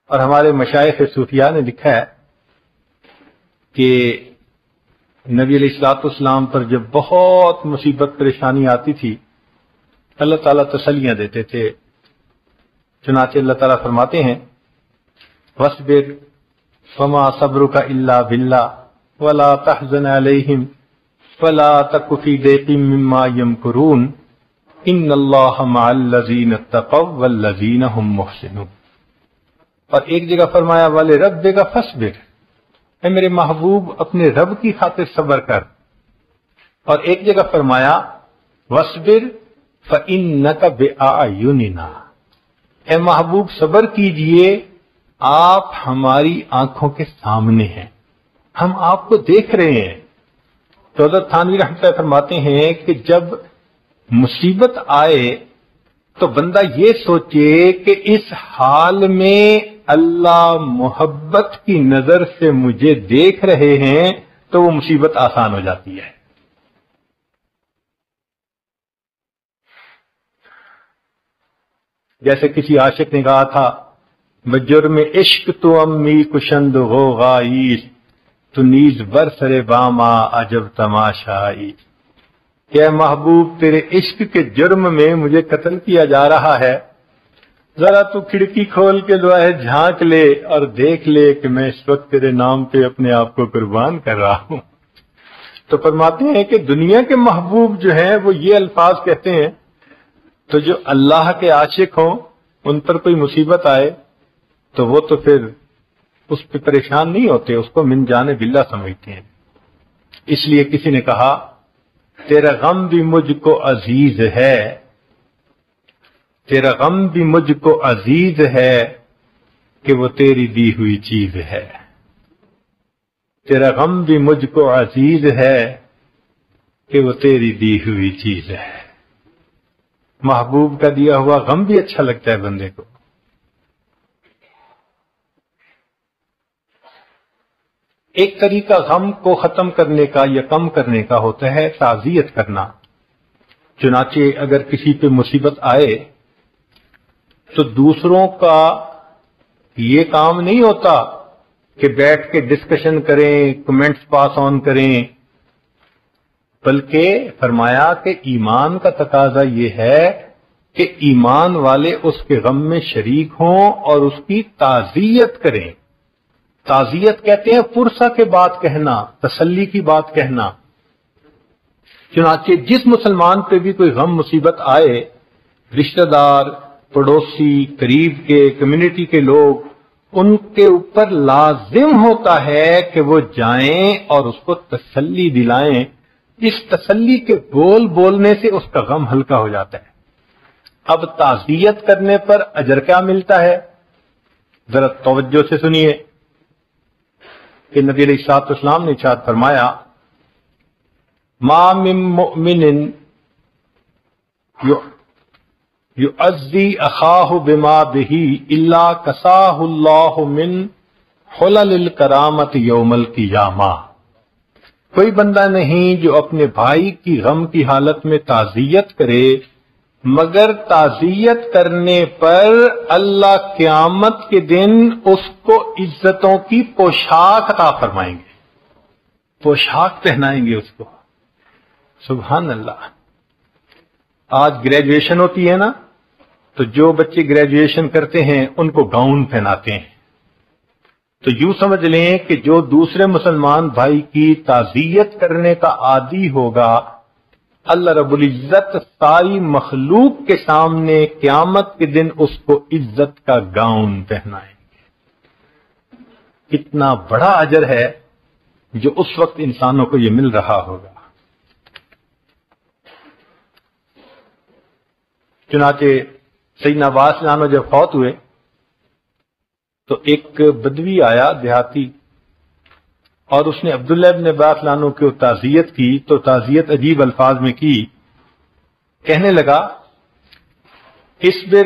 اور ہمارے مشائخ صوفیاء نے لکھا ہے کہ نبی علیہ الصلوۃ والسلام پر جب بہت مصیبت پریشانی آتی تھی اللہ تعالیٰ تسلیاں دیتے تھے۔ چنانچہ اللہ تعالیٰ فرماتے ہیں وَاصْبِرْ وَمَا صَبْرُكَ إِلَّا بِاللَّهِ وَلَا تَحْزَنْ عَلَيْهِمْ وَلَا تَكُ فِي ضَيْقٍ مِّمَّا يَمْكُرُونَ إِنَّ اللَّهَ مَعَ الَّذِينَ اتَّقَوْا وَالَّذِينَ هُمْ مُحْسِنُونَ۔ اور ایک جگہ فرمایا وَلِرَبِّكَ فَاصْبِرْ، اے میرے محبوب اپنے رب کی خاطر صبر کر۔ اور ایک جگہ فرمایا وَاصْبِرْ فَإِنَّكَ بِأَعْيُنِنَا، اے محبوب صبر کیجئے، آپ ہماری آنکھوں کے سامنے ہیں، ہم آپ کو دیکھ رہے ہیں۔ تو حضرت تھانوی رحمۃ اللہ فرماتے ہیں کہ جب مصیبت آئے تو بندہ یہ سوچے کہ اس حال میں اللہ محبت کی نظر سے مجھے دیکھ رہے ہیں، تو وہ مصیبت آسان ہو جاتی ہے۔ جیسے کسی عاشق نے کہا تھا بجرم عشق تو امی کشند غوغائی، تو نیز برسر باما عجب تماشائی، کہ اے محبوب تیرے عشق کے جرم میں مجھے قتل کیا جا رہا ہے، ذرا تو کھڑکی کھول کے جو ہے جھانک لے اور دیکھ لے کہ میں اس وقت تیرے نام پہ اپنے آپ کو قربان کر رہا ہوں۔ تو فرماتے ہیں کہ دنیا کے محبوب جو ہیں وہ یہ الفاظ کہتے ہیں، تو جو اللہ کے عاشق ہوں ان پر کوئی مصیبت آئے تو وہ تو پھر اس پہ پریشان نہیں ہوتے، اس کو من جانب اللہ سمجھتے ہیں۔ اس لیے کسی نے کہا تیرا غم بھی مجھ کو عزیز ہے، تیرا غم بھی مجھ کو عزیز ہے کہ وہ تیری دی ہوئی چیز ہے، تیرا غم بھی مجھ کو عزیز ہے کہ وہ تیری دی ہوئی چیز ہے۔ محبوب کا دیا ہوا غم بھی اچھا لگتا ہے بندے کو۔ ایک طریقہ غم کو ختم کرنے کا یا کم کرنے کا ہوتا ہے تعزیت کرنا۔ چنانچہ اگر کسی پہ مصیبت آئے تو دوسروں کا یہ کام نہیں ہوتا کہ بیٹھ کے ڈسکشن کریں، کمنٹس پاس آن کریں، بلکہ فرمایا کہ ایمان کا تقاضا یہ ہے کہ ایمان والے اس کے غم میں شریک ہوں اور اس کی تعزیت کریں۔ تعزیت کہتے ہیں پرسہ کے بات کہنا، تسلی کی بات کہنا۔ چنانچہ جس مسلمان پہ بھی کوئی غم مصیبت آئے، رشتہ دار، پڑوسی، قریب کے، کمیونٹی کے لوگ، ان کے اوپر لازم ہوتا ہے کہ وہ جائیں اور اس کو تسلی دلائیں۔ اس تسلی کے بول بولنے سے اس کا غم ہلکا ہو جاتا ہے۔ اب تعزیت کرنے پر اجر کیا ملتا ہے؟ ذرا توجہ سے سنیے کہ نبی علیہ الصلوۃ والسلام نے ارشاد فرمایا ما من مؤمن یعزی اخاہ بما بہ الا کساہ اللہ من حلل الکرامۃ یوم القیامہ۔ کوئی بندہ نہیں جو اپنے بھائی کی غم کی حالت میں تعزیت کرے مگر تعزیت کرنے پر اللہ قیامت کے دن اس کو عزتوں کی پوشاک عطا فرمائیں گے، پوشاک پہنائیں گے اس کو۔ سبحان اللہ۔ آج گریجویشن ہوتی ہے نا، تو جو بچے گریجویشن کرتے ہیں ان کو گاؤن پہناتے ہیں۔ تو یوں سمجھ لیں کہ جو دوسرے مسلمان بھائی کی تعزیت کرنے کا عادی ہوگا، اللہ رب العزت ساری مخلوق کے سامنے قیامت کے دن اس کو عزت کا گاؤن پہنائیں گے۔ کتنا بڑا اجر ہے جو اس وقت انسانوں کو یہ مل رہا ہوگا۔ چنانچہ سیدنا عباس رضی اللہ عنہ جب فوت ہوئے تو ایک بدوی آیا دیہاتی، اور اس نے عبداللہ ابن عباس رضی اللہ عنہ کو تعزیت کی، تو تعزیت عجیب الفاظ میں کی، کہنے لگا اصبر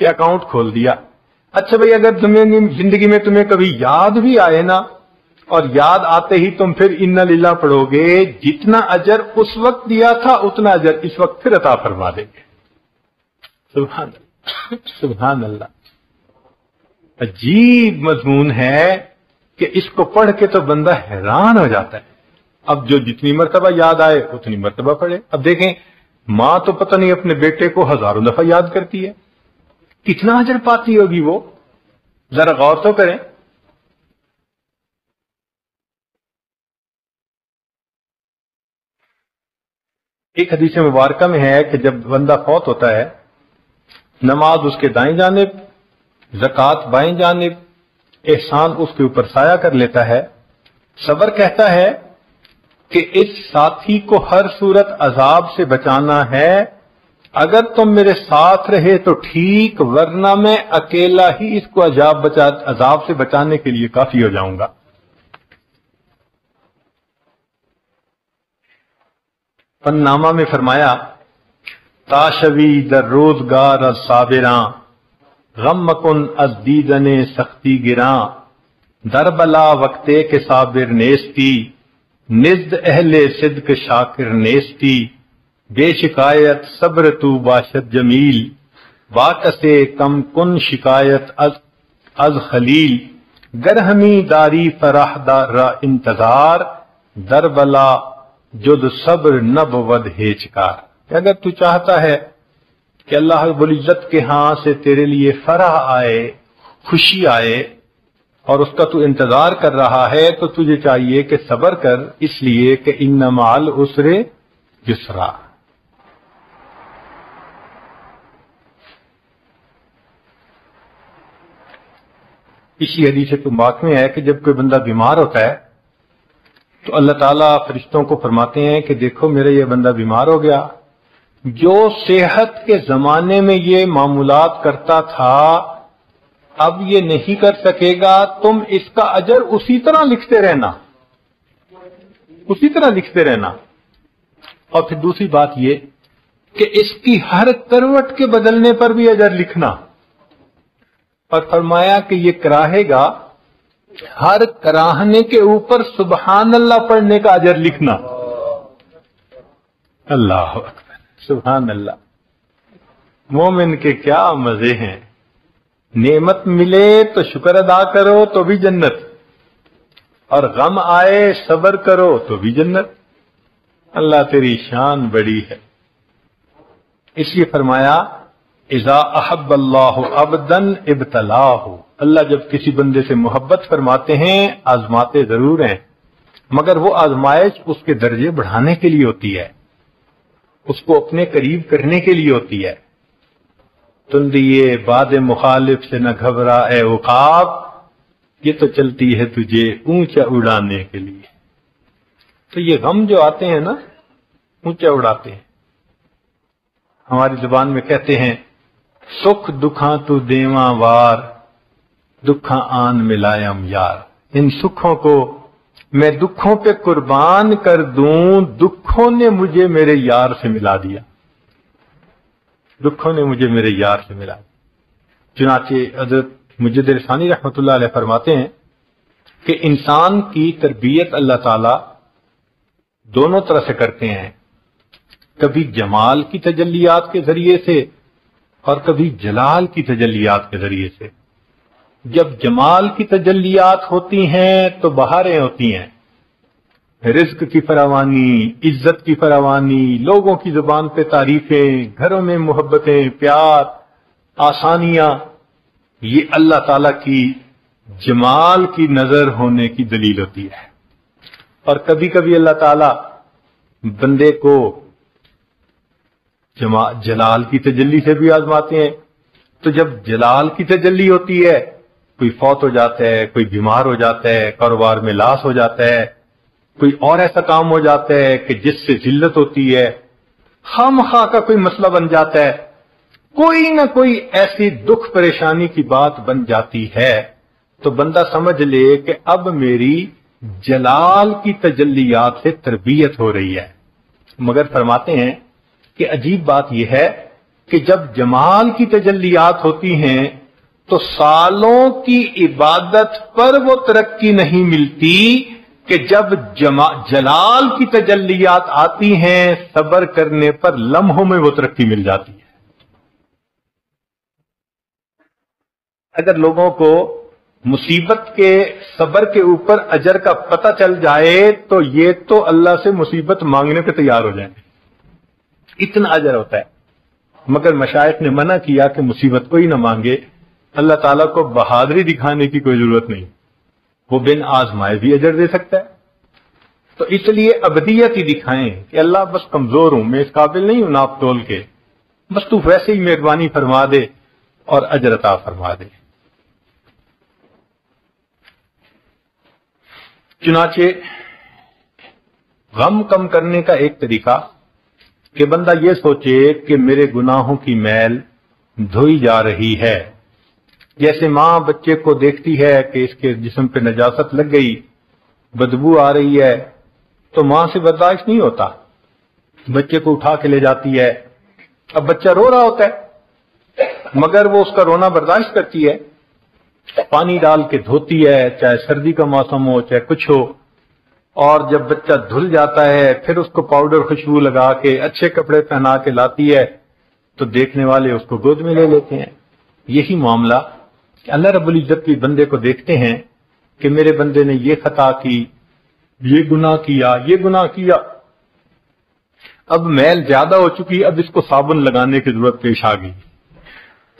کہ اکاؤنٹ کھول دیا. اچھا بھائی اگر تمہیں زندگی میں تمہیں کبھی یاد بھی آئے نا اور یاد آتے ہی تم پھر ان للہ پڑھو گے, جتنا اجر اس وقت دیا تھا اتنا اجر اس وقت پھر عطا فرما دیں گے. سبحان اللہ, سبحان اللہ. عجیب مضمون ہے کہ اس کو پڑھ کے تو بندہ حیران ہو جاتا ہے. اب جو جتنی مرتبہ یاد آئے اتنی مرتبہ پڑھے. اب دیکھیں ماں تو پتہ نہیں اپنے بیٹے کو ہزاروں دفعہ یاد کرتی ہے, کتنا اجر پاتی ہوگی وہ, ذرا غور تو کریں. ایک حدیث مبارکہ میں ہے کہ جب بندہ فوت ہوتا ہے, نماز اس کے دائیں جانب, زکوٰۃ بائیں جانب, احسان اس کے اوپر سایہ کر لیتا ہے. صبر کہتا ہے کہ اس ساتھی کو ہر صورت عذاب سے بچانا ہے, اگر تم میرے ساتھ رہے تو ٹھیک, ورنہ میں اکیلا ہی اس کو عذاب سے بچانے کے لیے کافی ہو جاؤں گا. فن نامہ میں فرمایا تاشوی در روزگار از صابراں, غم مکن از دیدن سختی گراں, در بلا وقتے کے صابر نیستی, نزد اہل صدق شاکر نیستی, بے شکایت صبر تو باشد جمیل, باکسے کم کن شکایت از خلیل, گر ہمی داری فرح را انتظار, در بلا جد صبر نبود ہیچکار. اگر تو چاہتا ہے کہ اللہ رب العزت کے ہاں سے تیرے لیے فرح آئے, خوشی آئے, اور اس کا تو انتظار کر رہا ہے, تو تجھے چاہیے کہ صبر کر, اس لیے کہ ان مع العسر یسرا. اسی حدیث پاک میں ہے کہ جب کوئی بندہ بیمار ہوتا ہے تو اللہ تعالیٰ فرشتوں کو فرماتے ہیں کہ دیکھو میرا یہ بندہ بیمار ہو گیا, جو صحت کے زمانے میں یہ معمولات کرتا تھا اب یہ نہیں کر سکے گا, تم اس کا اجر اسی طرح لکھتے رہنا, اسی طرح لکھتے رہنا. اور پھر دوسری بات یہ کہ اس کی ہر کروٹ کے بدلنے پر بھی اجر لکھنا, اور فرمایا کہ یہ کراہے گا, ہر کراہنے کے اوپر سبحان اللہ پڑھنے کا اجر لکھنا. اللہ اکبر, سبحان اللہ. مومن کے کیا مزے ہیں, نعمت ملے تو شکر ادا کرو تو بھی جنت, اور غم آئے صبر کرو تو بھی جنت. اللہ تیری شان بڑی ہے. اس لیے فرمایا اذا احب اللہ عبدا ابتلاہ, اللہ جب کسی بندے سے محبت فرماتے ہیں آزماتے ضرور ہیں, مگر وہ آزمائش اس کے درجے بڑھانے کے لیے ہوتی ہے, اس کو اپنے قریب کرنے کے لیے ہوتی ہے. تندیے باد مخالف سے نہ گھبرا اے عقاب, یہ تو چلتی ہے تجھے اونچا اڑانے کے لیے. تو یہ غم جو آتے ہیں نا اونچا اڑاتے ہیں. ہماری زبان میں کہتے ہیں سکھ دکھاں تو دیواں وار, دکھاں آن ملائم یار. ان سکھوں کو میں دکھوں پہ قربان کر دوں, دکھوں نے مجھے میرے یار سے ملا دیا, دکھوں نے مجھے میرے یار سے ملا. چنانچہ حضرت مجد رسانی رحمۃ اللہ علیہ فرماتے ہیں کہ انسان کی تربیت اللہ تعالی دونوں طرح سے کرتے ہیں, کبھی جمال کی تجلیات کے ذریعے سے اور کبھی جلال کی تجلیات کے ذریعے سے. جب جمال کی تجلیات ہوتی ہیں تو بہاریں ہوتی ہیں, رزق کی فراوانی, عزت کی فراوانی, لوگوں کی زبان پہ تعریفیں, گھروں میں محبتیں, پیار, آسانیاں. یہ اللہ تعالی کی جمال کی نظر ہونے کی دلیل ہوتی ہے. اور کبھی کبھی اللہ تعالی بندے کو جلال کی تجلی سے بھی آزماتے ہیں. تو جب جلال کی تجلی ہوتی ہے, کوئی فوت ہو جاتا ہے, کوئی بیمار ہو جاتا ہے, کاروبار میں لاس ہو جاتا ہے, کوئی اور ایسا کام ہو جاتا ہے کہ جس سے ذلت ہوتی ہے, خواہ کا کوئی مسئلہ بن جاتا ہے, کوئی نہ کوئی ایسی دکھ پریشانی کی بات بن جاتی ہے, تو بندہ سمجھ لے کہ اب میری جلال کی تجلیات سے تربیت ہو رہی ہے. مگر فرماتے ہیں کہ عجیب بات یہ ہے کہ جب جمال کی تجلیات ہوتی ہیں تو سالوں کی عبادت پر وہ ترقی نہیں ملتی کہ جب جلال کی تجلیات آتی ہیں صبر کرنے پر لمحوں میں وہ ترقی مل جاتی ہے۔ اگر لوگوں کو مصیبت کے صبر کے اوپر اجر کا پتہ چل جائے تو یہ تو اللہ سے مصیبت مانگنے پہ تیار ہو جائیں، اتنا اجر ہوتا ہے۔ مگر مشائخ نے منع کیا کہ مصیبت کوئی نہ مانگے، اللہ تعالیٰ کو بہادری دکھانے کی کوئی ضرورت نہیں، وہ بن آزمائے بھی اجر دے سکتا ہے۔ تو اس لیے ابدیت ہی دکھائیں کہ اللہ بس کمزور ہوں، میں اس قابل نہیں ہوں ناپ تول کے، بس تو ویسے ہی مہربانی فرما دے اور اجر عطا فرما دے۔ چنانچہ غم کم کرنے کا ایک طریقہ کہ بندہ یہ سوچے کہ میرے گناہوں کی میل دھوئی جا رہی ہے۔ جیسے ماں بچے کو دیکھتی ہے کہ اس کے جسم پہ نجاست لگ گئی، بدبو آ رہی ہے، تو ماں سے برداشت نہیں ہوتا، بچے کو اٹھا کے لے جاتی ہے۔ اب بچہ رو رہا ہوتا ہے مگر وہ اس کا رونا برداشت کرتی ہے، پانی ڈال کے دھوتی ہے، چاہے سردی کا موسم ہو چاہے کچھ ہو، اور جب بچہ دھل جاتا ہے پھر اس کو پاؤڈر خوشبو لگا کے اچھے کپڑے پہنا کے لاتی ہے تو دیکھنے والے اس کو گود میں لے لیتے ہیں۔ یہی معاملہ کہ اللہ رب العزت بھی بندے کو دیکھتے ہیں کہ میرے بندے نے یہ خطا کی، یہ گناہ کیا، یہ گناہ کیا، اب میل زیادہ ہو چکی، اب اس کو صابن لگانے کی ضرورت پیش آ گئی،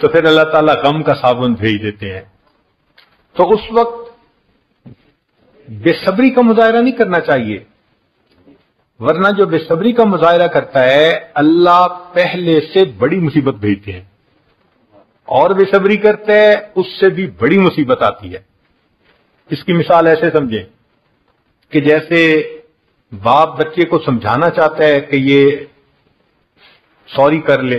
تو پھر اللہ تعالیٰ غم کا صابن بھیج دیتے ہیں۔ تو اس وقت بے صبری کا مظاہرہ نہیں کرنا چاہیے، ورنہ جو بے صبری کا مظاہرہ کرتا ہے اللہ پہلے سے بڑی مصیبت بھیجتے ہیں، اور بے صبری کرتا ہے اس سے بھی بڑی مصیبت آتی ہے۔ اس کی مثال ایسے سمجھیں کہ جیسے باپ بچے کو سمجھانا چاہتا ہے کہ یہ سوری کر لے،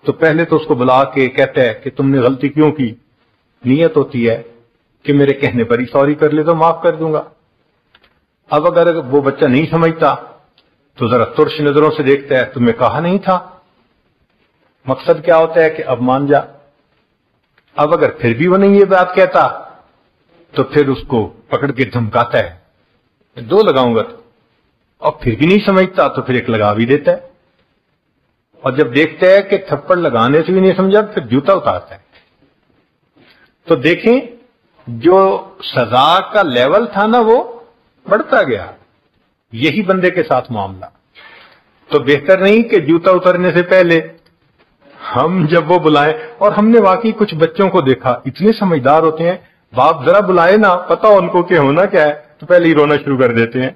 تو پہلے تو اس کو بلا کے کہتا ہے کہ تم نے غلطی کیوں کی، نیت ہوتی ہے کہ میرے کہنے پر ہی سوری کر لے تو معاف کر دوں گا۔ اب اگر وہ بچہ نہیں سمجھتا تو ذرا ترش نظروں سے دیکھتا ہے، تمہیں کہا نہیں تھا۔ مقصد کیا ہوتا ہے کہ اب مان جا۔ اب اگر پھر بھی وہ نہیں یہ بات کہتا تو پھر اس کو پکڑ کے دھمکاتا ہے، دو لگاؤں گا تو، اور پھر بھی نہیں سمجھتا تو پھر ایک لگا بھی دیتا ہے، اور جب دیکھتا ہے کہ تھپڑ لگانے سے بھی نہیں سمجھا پھر جوتا اتارتا ہے۔ تو دیکھیں جو سزا کا لیول تھا نا وہ بڑھتا گیا، یہی بندے کے ساتھ معاملہ۔ تو بہتر نہیں کہ جوتا اترنے سے پہلے ہم جب وہ بلائیں، اور ہم نے واقعی کچھ بچوں کو دیکھا اتنے سمجھدار ہوتے ہیں، باپ ذرا بلائے نا، پتا ان کو کہ ہونا کیا ہے تو پہلے ہی رونا شروع کر دیتے ہیں۔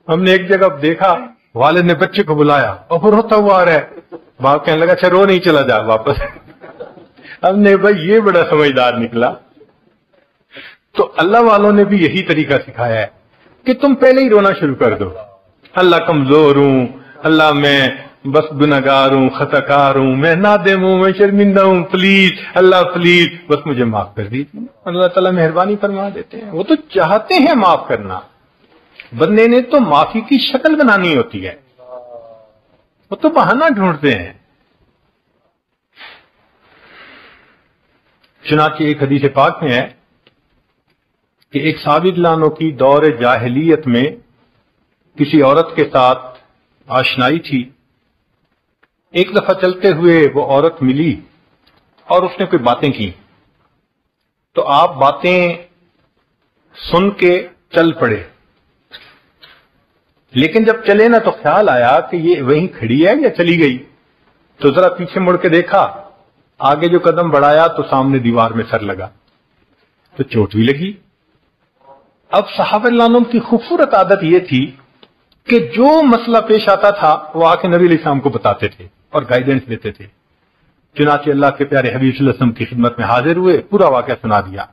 ہم نے ایک جگہ دیکھا والد نے بچے کو بلایا اور وہ روتا ہوا آ رہا ہے، باپ کہنے لگا اچھا رو نہیں، چلا جا واپس۔ ہم نے بھائی یہ بڑا سمجھدار نکلا۔ تو اللہ والوں نے بھی یہی طریقہ سکھایا ہے کہ تم پہلے ہی رونا شروع کر دو، اللہ کمزور ہوں، اللہ میں بس گناہگار ہوں، خطا کار ہوں، میں نادم ہوں، میں شرمندہ ہوں، پلیز اللہ پلیز بس مجھے معاف کر دیجیے۔ اللہ تعالیٰ مہربانی فرما دیتے ہیں، وہ تو چاہتے ہیں معاف کرنا، بندے نے تو معافی کی شکل بنانی ہوتی ہے، وہ تو بہانہ ڈھونڈتے ہیں۔ چنانچہ ایک حدیث پاک میں ہے کہ ایک صحابی لانوں کی دور جاہلیت میں کسی عورت کے ساتھ آشنائی تھی۔ ایک دفعہ چلتے ہوئے وہ عورت ملی اور اس نے کوئی باتیں کی، تو آپ باتیں سن کے چل پڑے، لیکن جب چلے نا تو خیال آیا کہ یہ وہیں کھڑی ہے یا چلی گئی، تو ذرا پیچھے مڑ کے دیکھا، آگے جو قدم بڑھایا تو سامنے دیوار میں سر لگا، تو چوٹ بھی لگی۔ اب صحابہ رضوان کی خوبصورت عادت یہ تھی کہ جو مسئلہ پیش آتا تھا وہ آ کے نبی علیہ السلام کو بتاتے تھے اور گائیڈنس دیتے تھے۔ چنانچہ اللہ کے پیارے حبیب صلی اللہ علیہ وسلم کی خدمت میں حاضر ہوئے، پورا واقعہ سنا دیا۔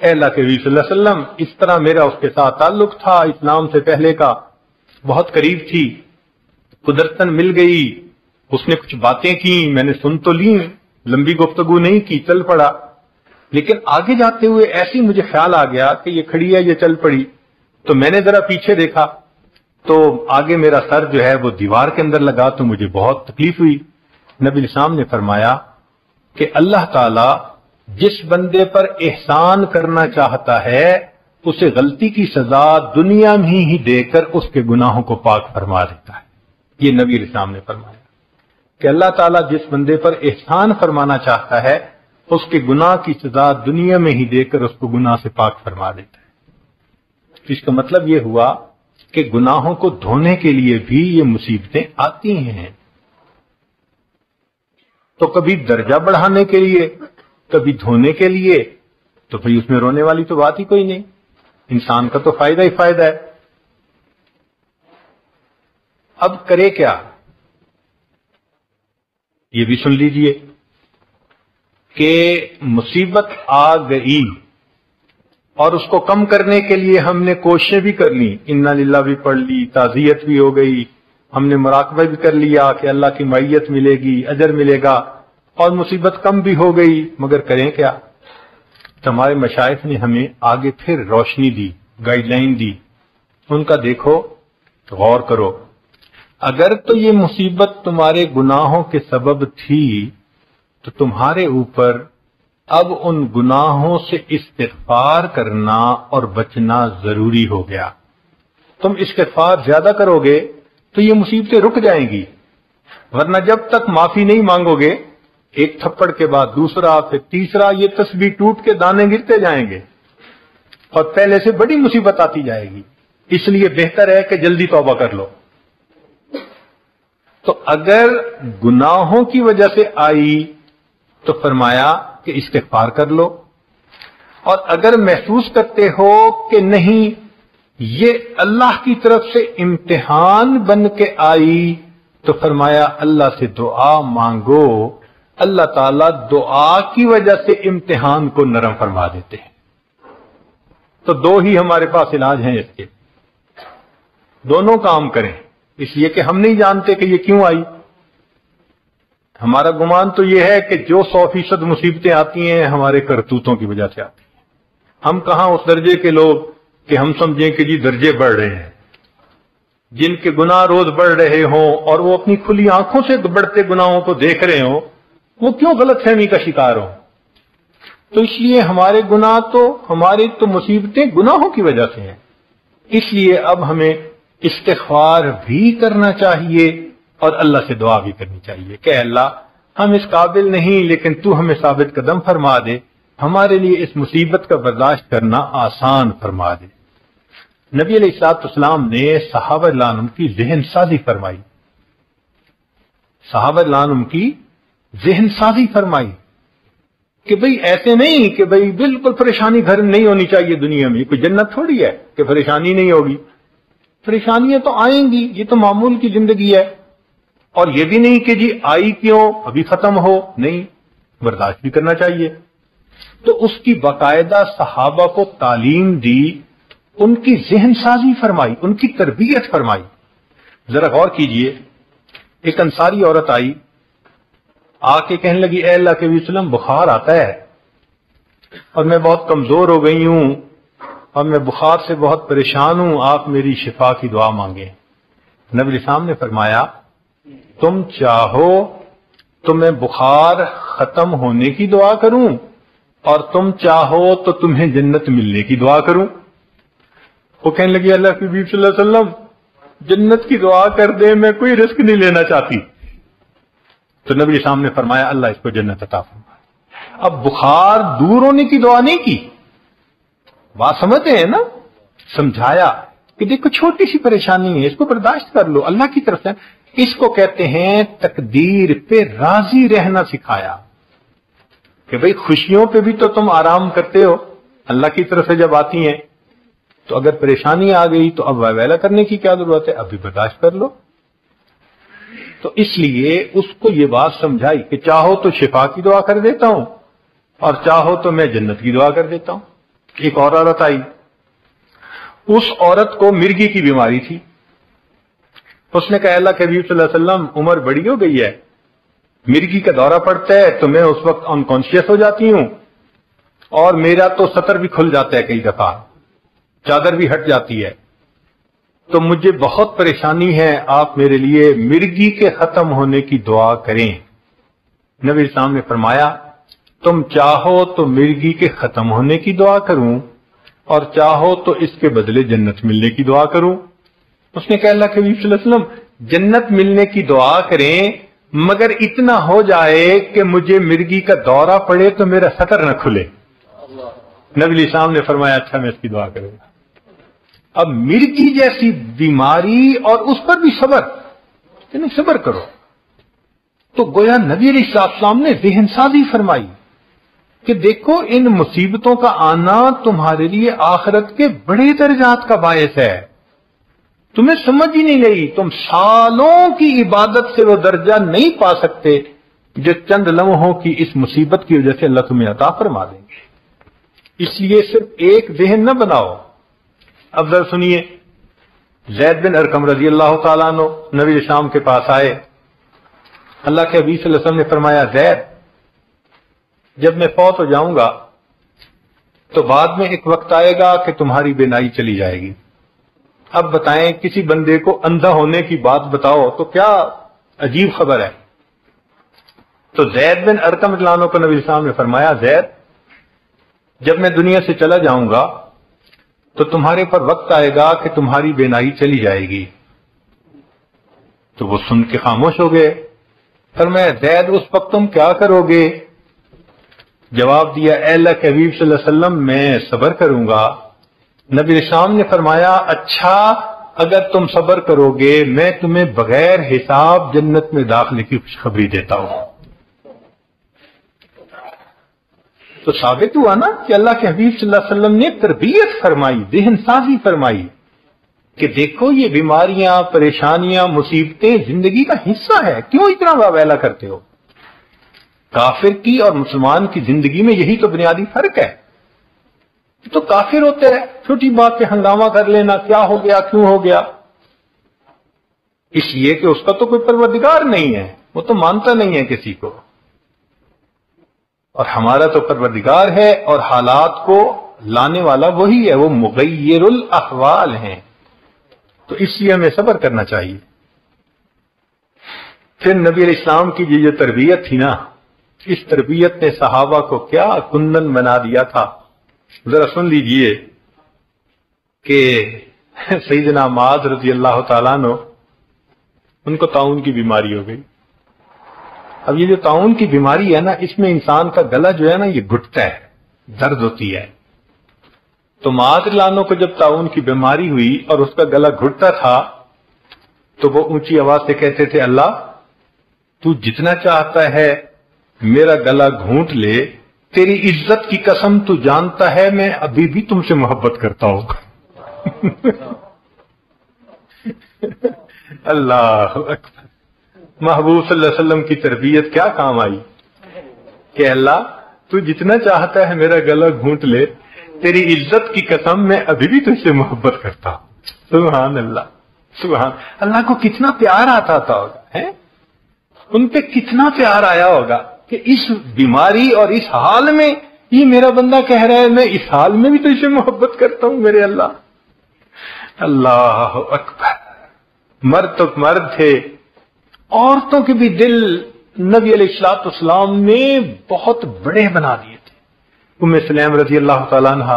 اے اللہ کے حبیب صلی اللہ علیہ وسلم، اس طرح میرا اس کے ساتھ تعلق تھا اسلام سے پہلے کا، بہت قریب تھی، قدرتاً مل گئی، اس نے کچھ باتیں کی، میں نے سن تو لی، لمبی گفتگو نہیں کی، چل پڑا، لیکن آگے جاتے ہوئے ایسی مجھے خیال آ گیا کہ یہ کھڑی ہے، یہ چل پڑی، تو میں نے ذرا پیچھے دیکھا تو آگے میرا سر جو ہے وہ دیوار کے اندر لگا تو مجھے بہت تکلیف ہوئی۔ نبی اسلام نے فرمایا کہ اللہ تعالی جس بندے پر احسان کرنا چاہتا ہے اسے غلطی کی سزا دنیا میں ہی دے کر اس کے گناہوں کو پاک فرما دیتا ہے۔ یہ نبی اسلام نے فرمایا کہ اللہ تعالیٰ جس بندے پر احسان فرمانا چاہتا ہے اس کے گناہ کی سزا دنیا میں ہی دے کر اس کو گناہ سے پاک فرما دیتا ہے۔ اس کا مطلب یہ ہوا کہ گناہوں کو دھونے کے لیے بھی یہ مصیبتیں آتی ہیں، تو کبھی درجہ بڑھانے کے لیے، کبھی دھونے کے لیے، تو بھئی اس میں رونے والی تو بات ہی کوئی نہیں، انسان کا تو فائدہ ہی فائدہ ہے۔ اب کرے کیا؟ یہ بھی سن لیجئے کہ مصیبت آ گئی اور اس کو کم کرنے کے لیے ہم نے کوششیں بھی کر لی، انا للہ بھی پڑھ لی، تعزیت بھی ہو گئی، ہم نے مراقبہ بھی کر لیا کہ اللہ کی معیت ملے گی، اجر ملے گا، اور مصیبت کم بھی ہو گئی، مگر کریں کیا؟ تو ہمارے مشائخ نے ہمیں آگے پھر روشنی دی، گائیڈ لائن دی، ان کا دیکھو، غور کرو۔ اگر تو یہ مصیبت تمہارے گناہوں کے سبب تھی تو تمہارے اوپر اب ان گناہوں سے استغفار کرنا اور بچنا ضروری ہو گیا۔ تم استغفار زیادہ کرو گے تو یہ مصیبتیں رک جائیں گی، ورنہ جب تک معافی نہیں مانگو گے، ایک تھپڑ کے بعد دوسرا، پھر تیسرا، یہ تسبیح ٹوٹ کے دانے گرتے جائیں گے اور پہلے سے بڑی مصیبت آتی جائے گی۔ اس لیے بہتر ہے کہ جلدی توبہ کر لو۔ تو اگر گناہوں کی وجہ سے آئی تو فرمایا کہ استغفار کر لو، اور اگر محسوس کرتے ہو کہ نہیں یہ اللہ کی طرف سے امتحان بن کے آئی تو فرمایا اللہ سے دعا مانگو، اللہ تعالیٰ دعا کی وجہ سے امتحان کو نرم فرما دیتے ہیں۔ تو دو ہی ہمارے پاس علاج ہیں اس کے، دونوں کام کریں، اس لیے کہ ہم نہیں جانتے کہ یہ کیوں آئی۔ ہمارا گمان تو یہ ہے کہ جو 100% مصیبتیں آتی ہیں ہمارے کرتوتوں کی وجہ سے آتی ہیں۔ ہم کہاں اس درجے کے لوگ کہ ہم سمجھیں کہ جی درجے بڑھ رہے ہیں، جن کے گناہ روز بڑھ رہے ہوں اور وہ اپنی کھلی آنکھوں سے بڑھتے گناہوں کو دیکھ رہے ہوں، وہ کیوں غلط فہمی کا شکار ہوں؟ تو اس لیے ہمارے گناہ تو، ہماری تو مصیبتیں گناہوں کی وجہ سے ہیں۔ اس لیے اب ہمیں استغفار بھی کرنا چاہیے اور اللہ سے دعا بھی کرنی چاہیے کہ اللہ ہم اس قابل نہیں، لیکن تو ہمیں ثابت قدم فرما دے، ہمارے لیے اس مصیبت کا برداشت کرنا آسان فرما دے۔ نبی علیہ الصلوۃ والسلام نے صحابہ رضی اللہ عنہم کی ذہن سازی فرمائی، صحابہ رضی اللہ عنہم کی ذہن سازی فرمائی کہ بھئی ایسے نہیں کہ بھئی بالکل پریشانی گھر نہیں ہونی چاہیے دنیا میں، کوئی جنت تھوڑی ہے کہ پریشانی نہیں ہوگی، پریشانیاں تو آئیں گی، یہ تو معمول کی زندگی ہے، اور یہ بھی نہیں کہ جی آئی کیوں ابھی ختم ہو، نہیں، برداشت بھی کرنا چاہیے۔ تو اس کی باقاعدہ صحابہ کو تعلیم دی، ان کی ذہن سازی فرمائی، ان کی تربیت فرمائی۔ ذرا غور کیجئے، ایک انصاری عورت آئی، آ کے کہنے لگی اے اللہ کے وسلم بخار آتا ہے اور میں بہت کمزور ہو گئی ہوں اور میں بخار سے بہت پریشان ہوں، آپ میری شفا کی دعا مانگیں۔ نبی اسلام نے فرمایا تم چاہو تو میں بخار ختم ہونے کی دعا کروں اور تم چاہو تو تمہیں جنت ملنے کی دعا کروں۔ وہ کہنے لگی اللہ کے حبیب صلی اللہ علیہ وسلم جنت کی دعا کر دے، میں کوئی رسک نہیں لینا چاہتی۔ تو نبی اسلام نے فرمایا اللہ اس کو جنت عطا فرمائے۔ اب بخار دور ہونے کی دعا نہیں کی، بات سمجھتے ہیں نا، سمجھایا کہ دیکھو چھوٹی سی پریشانی ہے، اس کو برداشت کر لو، اللہ کی طرف سے۔ اس کو کہتے ہیں تقدیر پہ راضی رہنا سکھایا کہ بھئی خوشیوں پہ بھی تو تم آرام کرتے ہو، اللہ کی طرف سے جب آتی ہیں، تو اگر پریشانی آ گئی تو اب ویلا کرنے کی کیا ضرورت ہے، ابھی برداشت کر لو۔ تو اس لیے اس کو یہ بات سمجھائی کہ چاہو تو شفا کی دعا کر دیتا ہوں اور چاہو تو میں جنت کی دعا کر دیتا ہوں۔ ایک اور عورت آئی، اس عورت کو مرگی کی بیماری تھی، اس نے کہا اللہ کے حبیب صلی اللہ علیہ وسلم عمر بڑی ہو گئی ہے، مرگی کا دورہ پڑتا ہے تو میں اس وقت انکانشیس ہو جاتی ہوں اور میرا تو سطر بھی کھل جاتا ہے، کئی دفعہ چادر بھی ہٹ جاتی ہے، تو مجھے بہت پریشانی ہے، آپ میرے لیے مرگی کے ختم ہونے کی دعا کریں۔ نبی اسلام نے فرمایا تم چاہو تو مرگی کے ختم ہونے کی دعا کروں اور چاہو تو اس کے بدلے جنت ملنے کی دعا کروں۔ اس نے کہا اللہ کے نبی صلی اللہ علیہ وسلم جنت ملنے کی دعا کریں مگر اتنا ہو جائے کہ مجھے مرگی کا دورہ پڑے تو میرا سطر نہ کھلے۔ نبی علیہ السلام نے فرمایا اچھا میں اس کی دعا کروں گا۔ اب مرگی جیسی بیماری اور اس پر بھی صبر، یعنی صبر کرو، تو گویا نبی علیہ السلام نے ذہن سازی فرمائی کہ دیکھو ان مصیبتوں کا آنا تمہارے لیے آخرت کے بڑے درجات کا باعث ہے، تمہیں سمجھ ہی نہیں لگی، تم سالوں کی عبادت سے وہ درجہ نہیں پا سکتے جو چند لمحوں کی اس مصیبت کی وجہ سے اللہ تمہیں عطا فرما دیں گے۔ اس لیے صرف ایک ذہن نہ بناؤ۔ اب ذرا سنیے، زید بن ارقم رضی اللہ تعالیٰ عنہ نبی السلام کے پاس آئے، اللہ کے حبیب صلی اللہ علیہ وسلم نے فرمایا زید جب میں فوت ہو جاؤں گا تو بعد میں ایک وقت آئے گا کہ تمہاری بینائی چلی جائے گی، اب بتائیں کسی بندے کو اندھا ہونے کی بات بتاؤ تو کیا عجیب خبر ہے۔ تو زید بن ارقم رضی اللہ عنہ کو نبی السلام نے فرمایا زید جب میں دنیا سے چلا جاؤں گا تو تمہارے پر وقت آئے گا کہ تمہاری بینائی چلی جائے گی۔ تو وہ سن کے خاموش ہو گئے۔ فرمایا زید اس وقت تم کیا کرو گے؟ جواب دیا اے اللہ کے حبیب صلی اللہ علیہ وسلم میں صبر کروں گا۔ نبی السلام نے فرمایا اچھا اگر تم صبر کرو گے میں تمہیں بغیر حساب جنت میں داخلے کی خوشخبری دیتا ہوں۔ تو ثابت ہوا نا کہ اللہ کے حبیب صلی اللہ علیہ وسلم نے تربیت فرمائی، ذہن سازی فرمائی کہ دیکھو یہ بیماریاں، پریشانیاں، مصیبتیں زندگی کا حصہ ہے، کیوں اتنا واویلا کرتے ہو؟ کافر کی اور مسلمان کی زندگی میں یہی تو بنیادی فرق ہے۔ تو کافر ہوتے ہیں چھوٹی بات پہ ہنگامہ کر لینا، کیا ہو گیا، کیوں ہو گیا، اس لیے کہ اس کا تو کوئی پروردگار نہیں ہے، وہ تو مانتا نہیں ہے کسی کو، اور ہمارا تو پروردگار ہے اور حالات کو لانے والا وہی ہے، وہ مغیر الاحوال ہیں، تو اس لیے ہمیں صبر کرنا چاہیے۔ پھر نبی علیہ السلام کی جو تربیت تھی نا، اس تربیت نے صحابہ کو کیا کندن بنا دیا تھا۔ ذرا سن لیجئے کہ سیدنا معاذ رضی اللہ تعالیٰ عنہ ان کو طاعون کی بیماری ہو گئی۔ اب یہ جو طاعون کی بیماری ہے نا، اس میں انسان کا گلا جو ہے نا یہ گھٹتا ہے، درد ہوتی ہے۔ تو معاذ رضی اللہ عنہ کو جب طاعون کی بیماری ہوئی اور اس کا گلا گھٹتا تھا تو وہ اونچی آواز سے کہتے تھے اللہ تو جتنا چاہتا ہے میرا گلا گھونٹ لے، تیری عزت کی قسم تو جانتا ہے میں ابھی بھی تم سے محبت کرتا ہوں۔ اللہ اکبر، محبوب صلی اللہ علیہ وسلم کی تربیت کیا کام آئی کہ اللہ تو جتنا چاہتا ہے میرا گلا گھونٹ لے، تیری عزت کی قسم میں ابھی بھی تجھ سے محبت کرتا ہوں۔ سبحان اللہ، سبحان اللہ کو کتنا پیار آتا تھا ہوگا، ہے ان پہ کتنا پیار آیا ہوگا کہ اس بیماری اور اس حال میں یہ میرا بندہ کہہ رہا ہے میں اس حال میں بھی تجھ سے محبت کرتا ہوں میرے اللہ۔ اللہ اکبر، مرد تو مرد تھے، عورتوں کے بھی دل نبی علیہ الصلوۃ والسلام نے بہت بڑے بنا دیے تھے۔ ام سلیم رضی اللہ تعالیٰ عنہ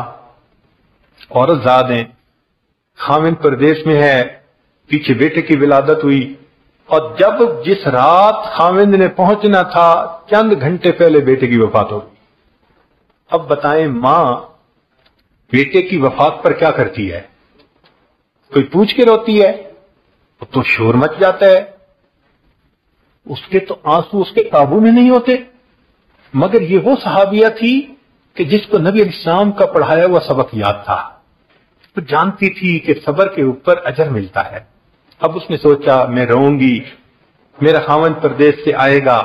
عورت زاد ہیں، خاوند پردیس میں ہے، پیچھے بیٹے کی ولادت ہوئی، اور جب جس رات خاوند نے پہنچنا تھا چند گھنٹے پہلے بیٹے کی وفات ہو گئی۔ اب بتائیں ماں بیٹے کی وفات پر کیا کرتی ہے؟ کوئی پوچھ کے روتی ہے؟ تو شور مچ جاتا ہے، اس کے تو آنسو اس کے قابو میں نہیں ہوتے۔ مگر یہ وہ صحابیہ تھی کہ جس کو نبی علیہ السلام کا پڑھایا ہوا سبق یاد تھا، تو جانتی تھی کہ صبر کے اوپر اجر ملتا ہے۔ اب اس نے سوچا میں رہوں گی، میرا خاوند پردیس سے آئے گا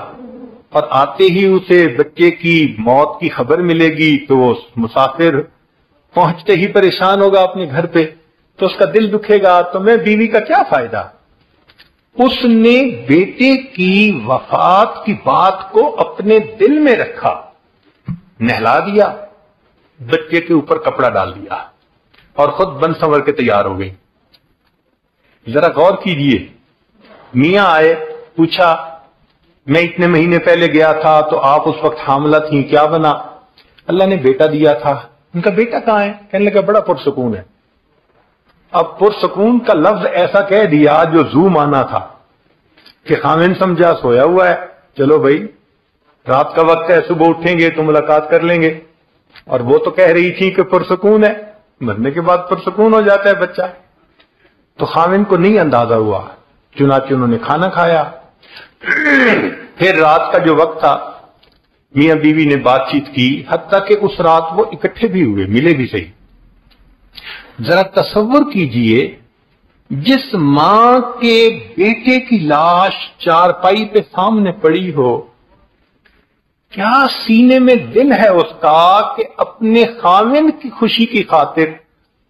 اور آتے ہی اسے بچے کی موت کی خبر ملے گی تو وہ مسافر پہنچتے ہی پریشان ہوگا اپنے گھر پہ، تو اس کا دل دکھے گا، تو میں بیوی کا کیا فائدہ۔ اس نے بیٹے کی وفات کی بات کو اپنے دل میں رکھا، نہلا دیا، بچے کے اوپر کپڑا ڈال دیا اور خود بن سنور کے تیار ہو گئی۔ ذرا غور کیجئے، میاں آئے، پوچھا میں اتنے مہینے پہلے گیا تھا تو آپ اس وقت حاملہ تھیں، کیا بنا؟ اللہ نے بیٹا دیا تھا۔ ان کا بیٹا کہاں ہے؟ کہنے لگا بڑا پرسکون ہے۔ اب پرسکون کا لفظ ایسا کہہ دیا جو زو مانا تھا کہ خامن سمجھا سویا ہوا ہے، چلو بھائی رات کا وقت ہے، صبح اٹھیں گے تو ملاقات کر لیں گے، اور وہ تو کہہ رہی تھی کہ پرسکون ہے، مرنے کے بعد پرسکون ہو جاتا ہے بچہ۔ تو خامن کو نہیں اندازہ ہوا، چنانچہ انہوں نے کھانا کھایا۔ پھر رات کا جو وقت تھا میاں بیوی نے بات چیت کی، حتیٰ کہ اس رات وہ اکٹھے بھی ہوئے، ملے بھی صحیح۔ ذرا تصور کیجئے جس ماں کے بیٹے کی لاش چارپائی پہ سامنے پڑی ہو، کیا سینے میں دل ہے اس کا کہ اپنے خاوند کی خوشی کی خاطر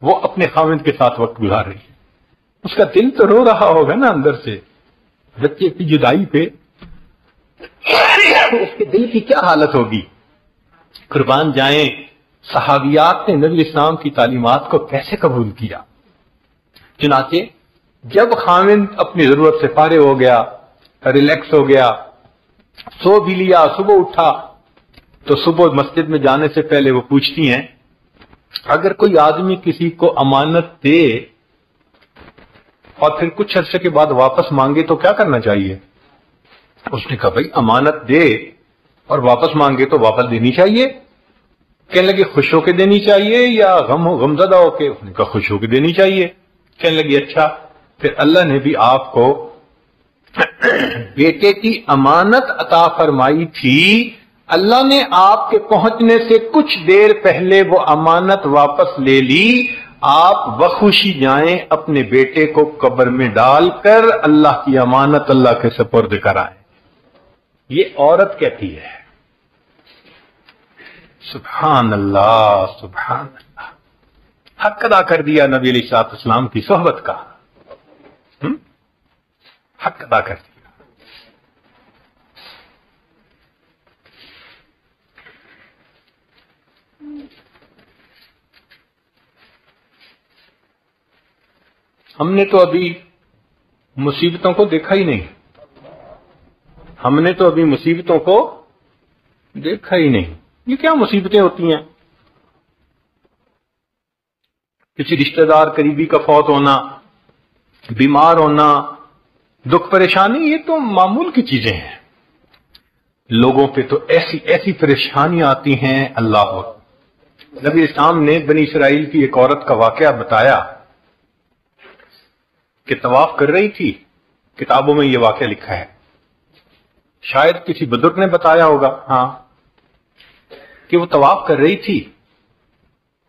وہ اپنے خاوند کے ساتھ وقت گزار رہی ہے؟ اس کا دل تو رو رہا ہوگا نا اندر سے بچے کی جدائی پہ، اس کے دل کی کیا حالت ہوگی؟ قربان جائیں صحابیات نے نبی اسلام کی تعلیمات کو کیسے قبول کیا۔ چنانچہ جب خاوند اپنی ضرورت سے فارغ ہو گیا، ریلیکس ہو گیا، سو بھی لیا، صبح اٹھا تو صبح مسجد میں جانے سے پہلے وہ پوچھتی ہیں اگر کوئی آدمی کسی کو امانت دے اور پھر کچھ عرصے کے بعد واپس مانگے تو کیا کرنا چاہیے؟ اس نے کہا بھائی امانت دے اور واپس مانگے تو واپس دینی چاہیے۔ کہنے لگے خوش ہو کے دینی چاہیے یا غمزدہ ہو کے؟ اس نے کہا خوش ہو کے دینی چاہیے۔ کہنے لگی اچھا، پھر اللہ نے بھی آپ کو بیٹے کی امانت عطا فرمائی تھی، اللہ نے آپ کے پہنچنے سے کچھ دیر پہلے وہ امانت واپس لے لی، آپ بخوشی جائیں اپنے بیٹے کو قبر میں ڈال کر اللہ کی امانت اللہ کے سپرد کرائیں۔ یہ عورت کہتی ہے۔ سبحان اللہ سبحان اللہ، حق ادا کر دیا نبی علیہ الصلوۃ والسلام کی صحبت کا، حق ادا کر دیا۔ ہم نے تو ابھی مصیبتوں کو دیکھا ہی نہیں، ہم نے تو ابھی مصیبتوں کو دیکھا ہی نہیں۔ یہ کیا مصیبتیں ہوتی ہیں؟ کسی رشتہ دار قریبی کا فوت ہونا، بیمار ہونا، دکھ پریشانی، یہ تو معمول کی چیزیں ہیں۔ لوگوں پہ تو ایسی ایسی پریشانیاں آتی ہیں، اللہ اکبر۔ نبی اسلام نے بنی اسرائیل کی ایک عورت کا واقعہ بتایا کہ طواف کر رہی تھی، کتابوں میں یہ واقعہ لکھا ہے، شاید کسی بزرگ نے بتایا ہوگا، ہاں، کہ وہ طواف کر رہی تھی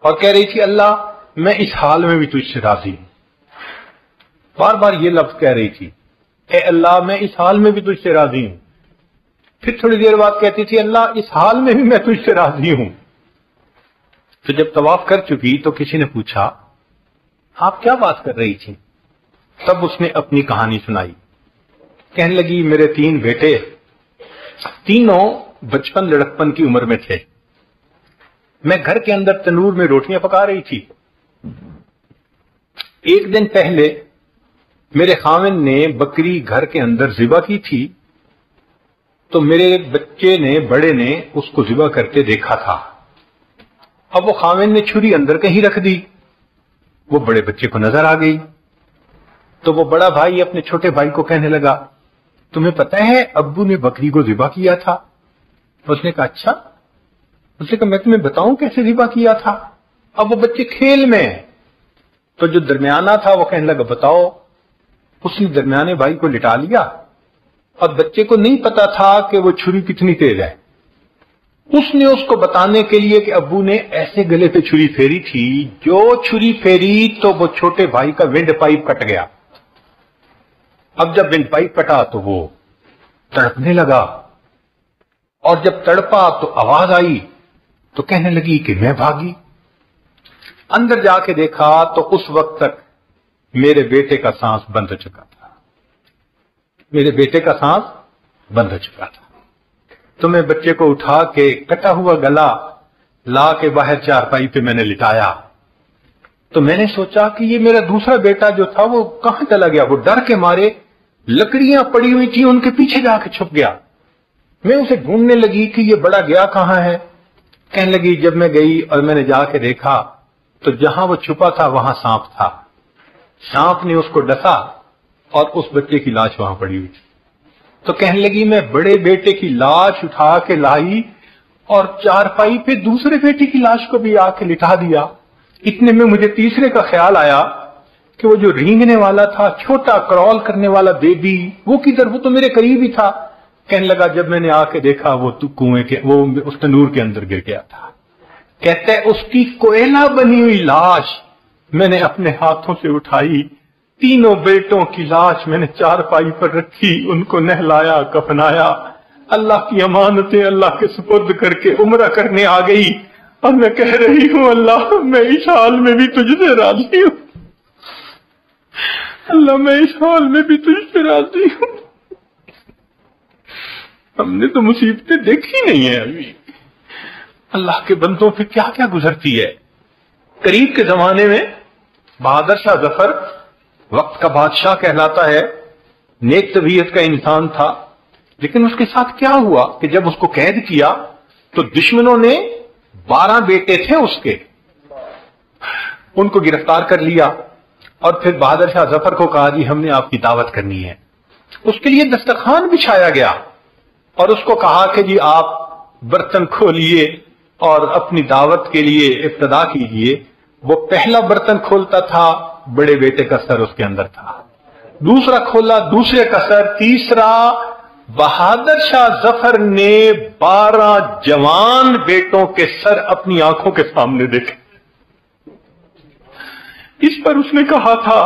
اور کہہ رہی تھی اللہ میں اس حال میں بھی تجھ سے راضی ہوں۔ بار بار یہ لفظ کہہ رہی تھی، اے اللہ میں اس حال میں بھی تجھ سے راضی ہوں۔ پھر تھوڑی دیر بعد کہتی تھی اللہ اس حال میں بھی میں تجھ سے راضی ہوں۔ تو جب طواف کر چکی تو کسی نے پوچھا آپ کیا بات کر رہی تھی؟ تب اس نے اپنی کہانی سنائی۔ کہنے لگی میرے 3 بیٹے، تینوں بچپن لڑکپن کی عمر میں تھے، میں گھر کے اندر تنور میں روٹیاں پکا رہی تھی۔ ایک دن پہلے میرے خاوند نے بکری گھر کے اندر ذبح کی تھی، تو میرے بچے نے، بڑے نے اس کو ذبح کرتے دیکھا تھا۔ اب وہ خاوند نے چھری اندر کہیں رکھ دی، وہ بڑے بچے کو نظر آ گئی، تو وہ بڑا بھائی اپنے چھوٹے بھائی کو کہنے لگا تمہیں پتہ ہے ابو نے بکری کو ذبح کیا تھا؟ اس نے کہا اچھا، اس نے کہا میں تمہیں بتاؤں کیسے ذبح کیا تھا؟ اب وہ بچے کھیل میں، تو جو درمیانہ تھا وہ کہنے لگا بتاؤ۔ اس نے درمیانے بھائی کو لٹا لیا، اور بچے کو نہیں پتا تھا کہ وہ چھری کتنی تیز ہے۔ اس نے اس کو بتانے کے لیے کہ ابو نے ایسے گلے پہ چھری پھیری تھی، جو چھری پھیری تو وہ چھوٹے بھائی کا ونڈ پائپ کٹ گیا۔ اب جب ونڈ پائپ کٹا تو وہ تڑپنے لگا، اور جب تڑپا تو آواز آئی تو کہنے لگی کہ میں بھاگی۔ اندر جا کے دیکھا تو اس وقت تک میرے بیٹے کا سانس بند ہو چکا تھا، میرے بیٹے کا سانس بند ہو چکا تھا۔ تو میں بچے کو اٹھا کے کٹا ہوا گلا لا کے باہر چارپائی پہ میں نے لٹایا، تو میں نے سوچا کہ یہ میرا دوسرا بیٹا جو تھا وہ کہاں چلا گیا. وہ ڈر کے مارے لکڑیاں پڑی ہوئی تھیں ان کے پیچھے جا کے چھپ گیا. میں اسے ڈھونڈنے لگی کہ یہ بڑا گیا کہاں ہے. کہنے لگی جب میں گئی اور میں نے جا کے دیکھا تو جہاں وہ چھپا تھا وہاں سانپ تھا. سانپ نے اس کو ڈسا اور اس بچے کی لاش وہاں پڑی ہوئی تھی. تو کہنے لگی میں بڑے بیٹے کی لاش اٹھا کے لائی اور چارپائی پہ دوسرے بیٹے کی لاش کو بھی آ کے لٹا دیا. اتنے میں مجھے تیسرے کا خیال آیا کہ وہ جو رینگنے والا تھا چھوٹا کرول کرنے والا بیبی وہ کدھر, وہ تو میرے قریب ہی تھا. کہنے لگا جب میں نے آ کے دیکھا وہ تو کنویں کے وہ اس تنور کے اندر گر گیا تھا. کہتے ہیں اس کی کوئلہ بنی ہوئی لاش میں نے اپنے ہاتھوں سے اٹھائی. تینوں بیٹوں کی لاش میں نے چارپائی پر رکھی, ان کو نہلایا کفنایا. اللہ کی امانتیں اللہ کے سپرد کر کے عمرہ کرنے آ گئی اور میں کہہ رہی ہوں اللہ میں اس حال میں بھی تجھ سے راضی ہوں. اللہ میں اس حال میں بھی تجھ سے راضی ہوں. ہم نے تو مصیبتیں دیکھی نہیں ہیں ابھی. اللہ کے بندوں پہ کیا کیا گزرتی ہے. قریب کے زمانے میں بہادر شاہ ظفر وقت کا بادشاہ کہلاتا ہے, نیک طبیعت کا انسان تھا, لیکن اس کے ساتھ کیا ہوا کہ جب اس کو قید کیا تو دشمنوں نے 12 بیٹے تھے اس کے, ان کو گرفتار کر لیا اور پھر بہادر شاہ ظفر کو کہا جی ہم نے آپ کی دعوت کرنی ہے. اس کے لیے دسترخوان بچھایا گیا اور اس کو کہا کہ جی آپ برتن کھولیے اور اپنی دعوت کے لیے ابتدا کیجئے. وہ پہلا برتن کھولتا تھا, بڑے بیٹے کا سر اس کے اندر تھا. دوسرا کھولا, دوسرے کا سر. تیسرا بہادر شاہ ظفر نے 12 جوان بیٹوں کے سر اپنی آنکھوں کے سامنے دیکھے. اس پر اس نے کہا تھا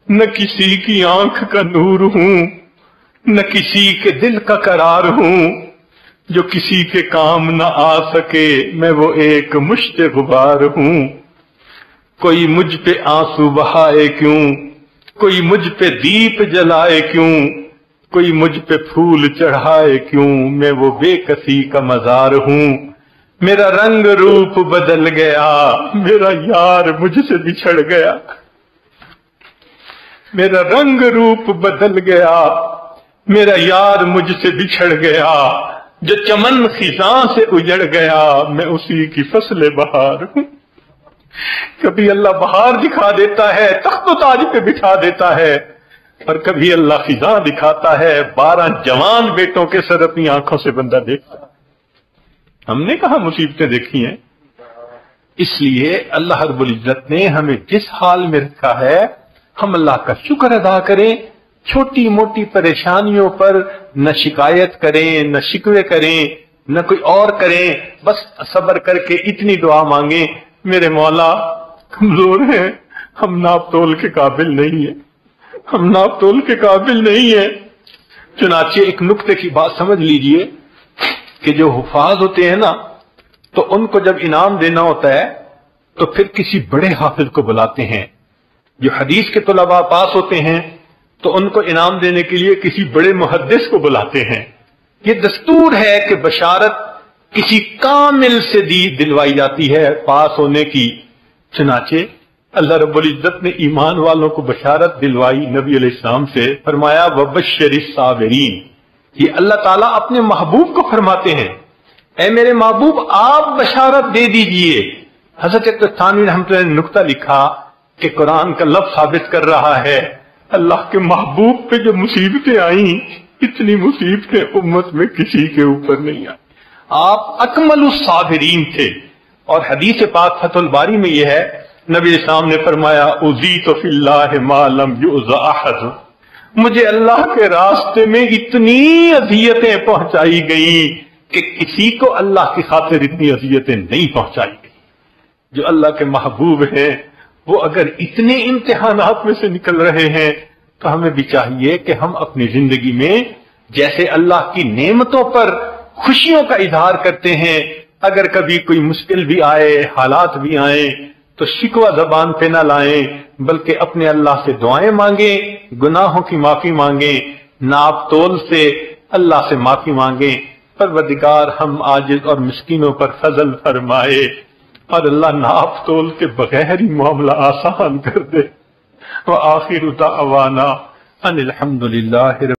نہ کسی کی آنکھ کا نور ہوں نہ کسی کے دل کا قرار ہوں, جو کسی کے کام نہ آ سکے میں وہ ایک مشت غبار ہوں. کوئی مجھ پہ آنسو بہائے کیوں, کوئی مجھ پہ دیپ جلائے کیوں, کوئی مجھ پہ پھول چڑھائے کیوں, میں وہ بے کسی کا مزار ہوں. میرا رنگ روپ بدل گیا, میرا یار مجھ سے بچھڑ گیا. میرا رنگ روپ بدل گیا, میرا یار مجھ سے بچھڑ گیا. جو چمن خزاں سے اجڑ گیا میں اسی کی فصل بہار ہوں. کبھی اللہ بہار دکھا دیتا ہے, تخت و تاج پہ بٹھا دیتا ہے, اور کبھی اللہ خزاں دکھاتا ہے. 12 جوان بیٹوں کے سر اپنی آنکھوں سے بندہ دیکھتا. ہم نے کہاں مصیبتیں دیکھی ہیں. اس لیے اللہ رب العزت نے ہمیں جس حال میں رکھا ہے ہم اللہ کا شکر ادا کریں. چھوٹی موٹی پریشانیوں پر نہ شکایت کریں, نہ شکوے کریں, نہ کوئی اور کریں. بس صبر کر کے اتنی دعا مانگیں میرے مولا کمزور ہیں, ہم ناپ تول کے قابل نہیں ہیں, ہم ناپ تول کے قابل نہیں ہیں. چنانچہ ایک نکتے کی بات سمجھ لیجئے کہ جو حفاظ ہوتے ہیں نا تو ان کو جب انعام دینا ہوتا ہے تو پھر کسی بڑے حافظ کو بلاتے ہیں. جو حدیث کے طلباء پاس ہوتے ہیں تو ان کو انعام دینے کے لیے کسی بڑے محدث کو بلاتے ہیں. یہ دستور ہے کہ بشارت کسی کامل سے دلوائی جاتی ہے پاس ہونے کی. چنانچہ اللہ رب العزت نے ایمان والوں کو بشارت دلوائی نبی علیہ السلام سے. فرمایا وبشر الصابرین. یہ اللہ تعالیٰ اپنے محبوب کو فرماتے ہیں اے میرے محبوب آپ بشارت دے دیجئے. حضرت تھانوی رحمۃ اللہ نے نکتہ لکھا کہ قرآن کا لفظ ثابت کر رہا ہے اللہ کے محبوب پہ جو مصیبتیں آئیں اتنی مصیبتیں امت میں کسی کے اوپر نہیں آئی. آپ اکمل الصابرین تھے. اور حدیث پاک فتح الباری میں یہ ہے نبی اسلام نے فرمایا اذیت فی اللہ ما لم یؤذ احد. مجھے اللہ کے راستے میں اتنی اذیتیں پہنچائی گئیں کہ کسی کو اللہ کی خاطر اتنی اذیتیں نہیں پہنچائی گئی. جو اللہ کے محبوب ہیں وہ اگر اتنے امتحانات میں سے نکل رہے ہیں تو ہمیں بھی چاہیے کہ ہم اپنی زندگی میں جیسے اللہ کی نعمتوں پر خوشیوں کا اظہار کرتے ہیں, اگر کبھی کوئی مشکل بھی آئے, حالات بھی آئیں, تو شکوہ زبان پہ نہ لائیں بلکہ اپنے اللہ سے دعائیں مانگیں, گناہوں کی معافی مانگیں, ناپ تول سے اللہ سے معافی مانگیں. پروردگار ہم عاجز اور مسکینوں پر فضل فرمائے. اور اللہ ناپ تول کے بغیر ہی معاملہ آسان کر دے۔ وآخر دعوانا ان الحمد للہ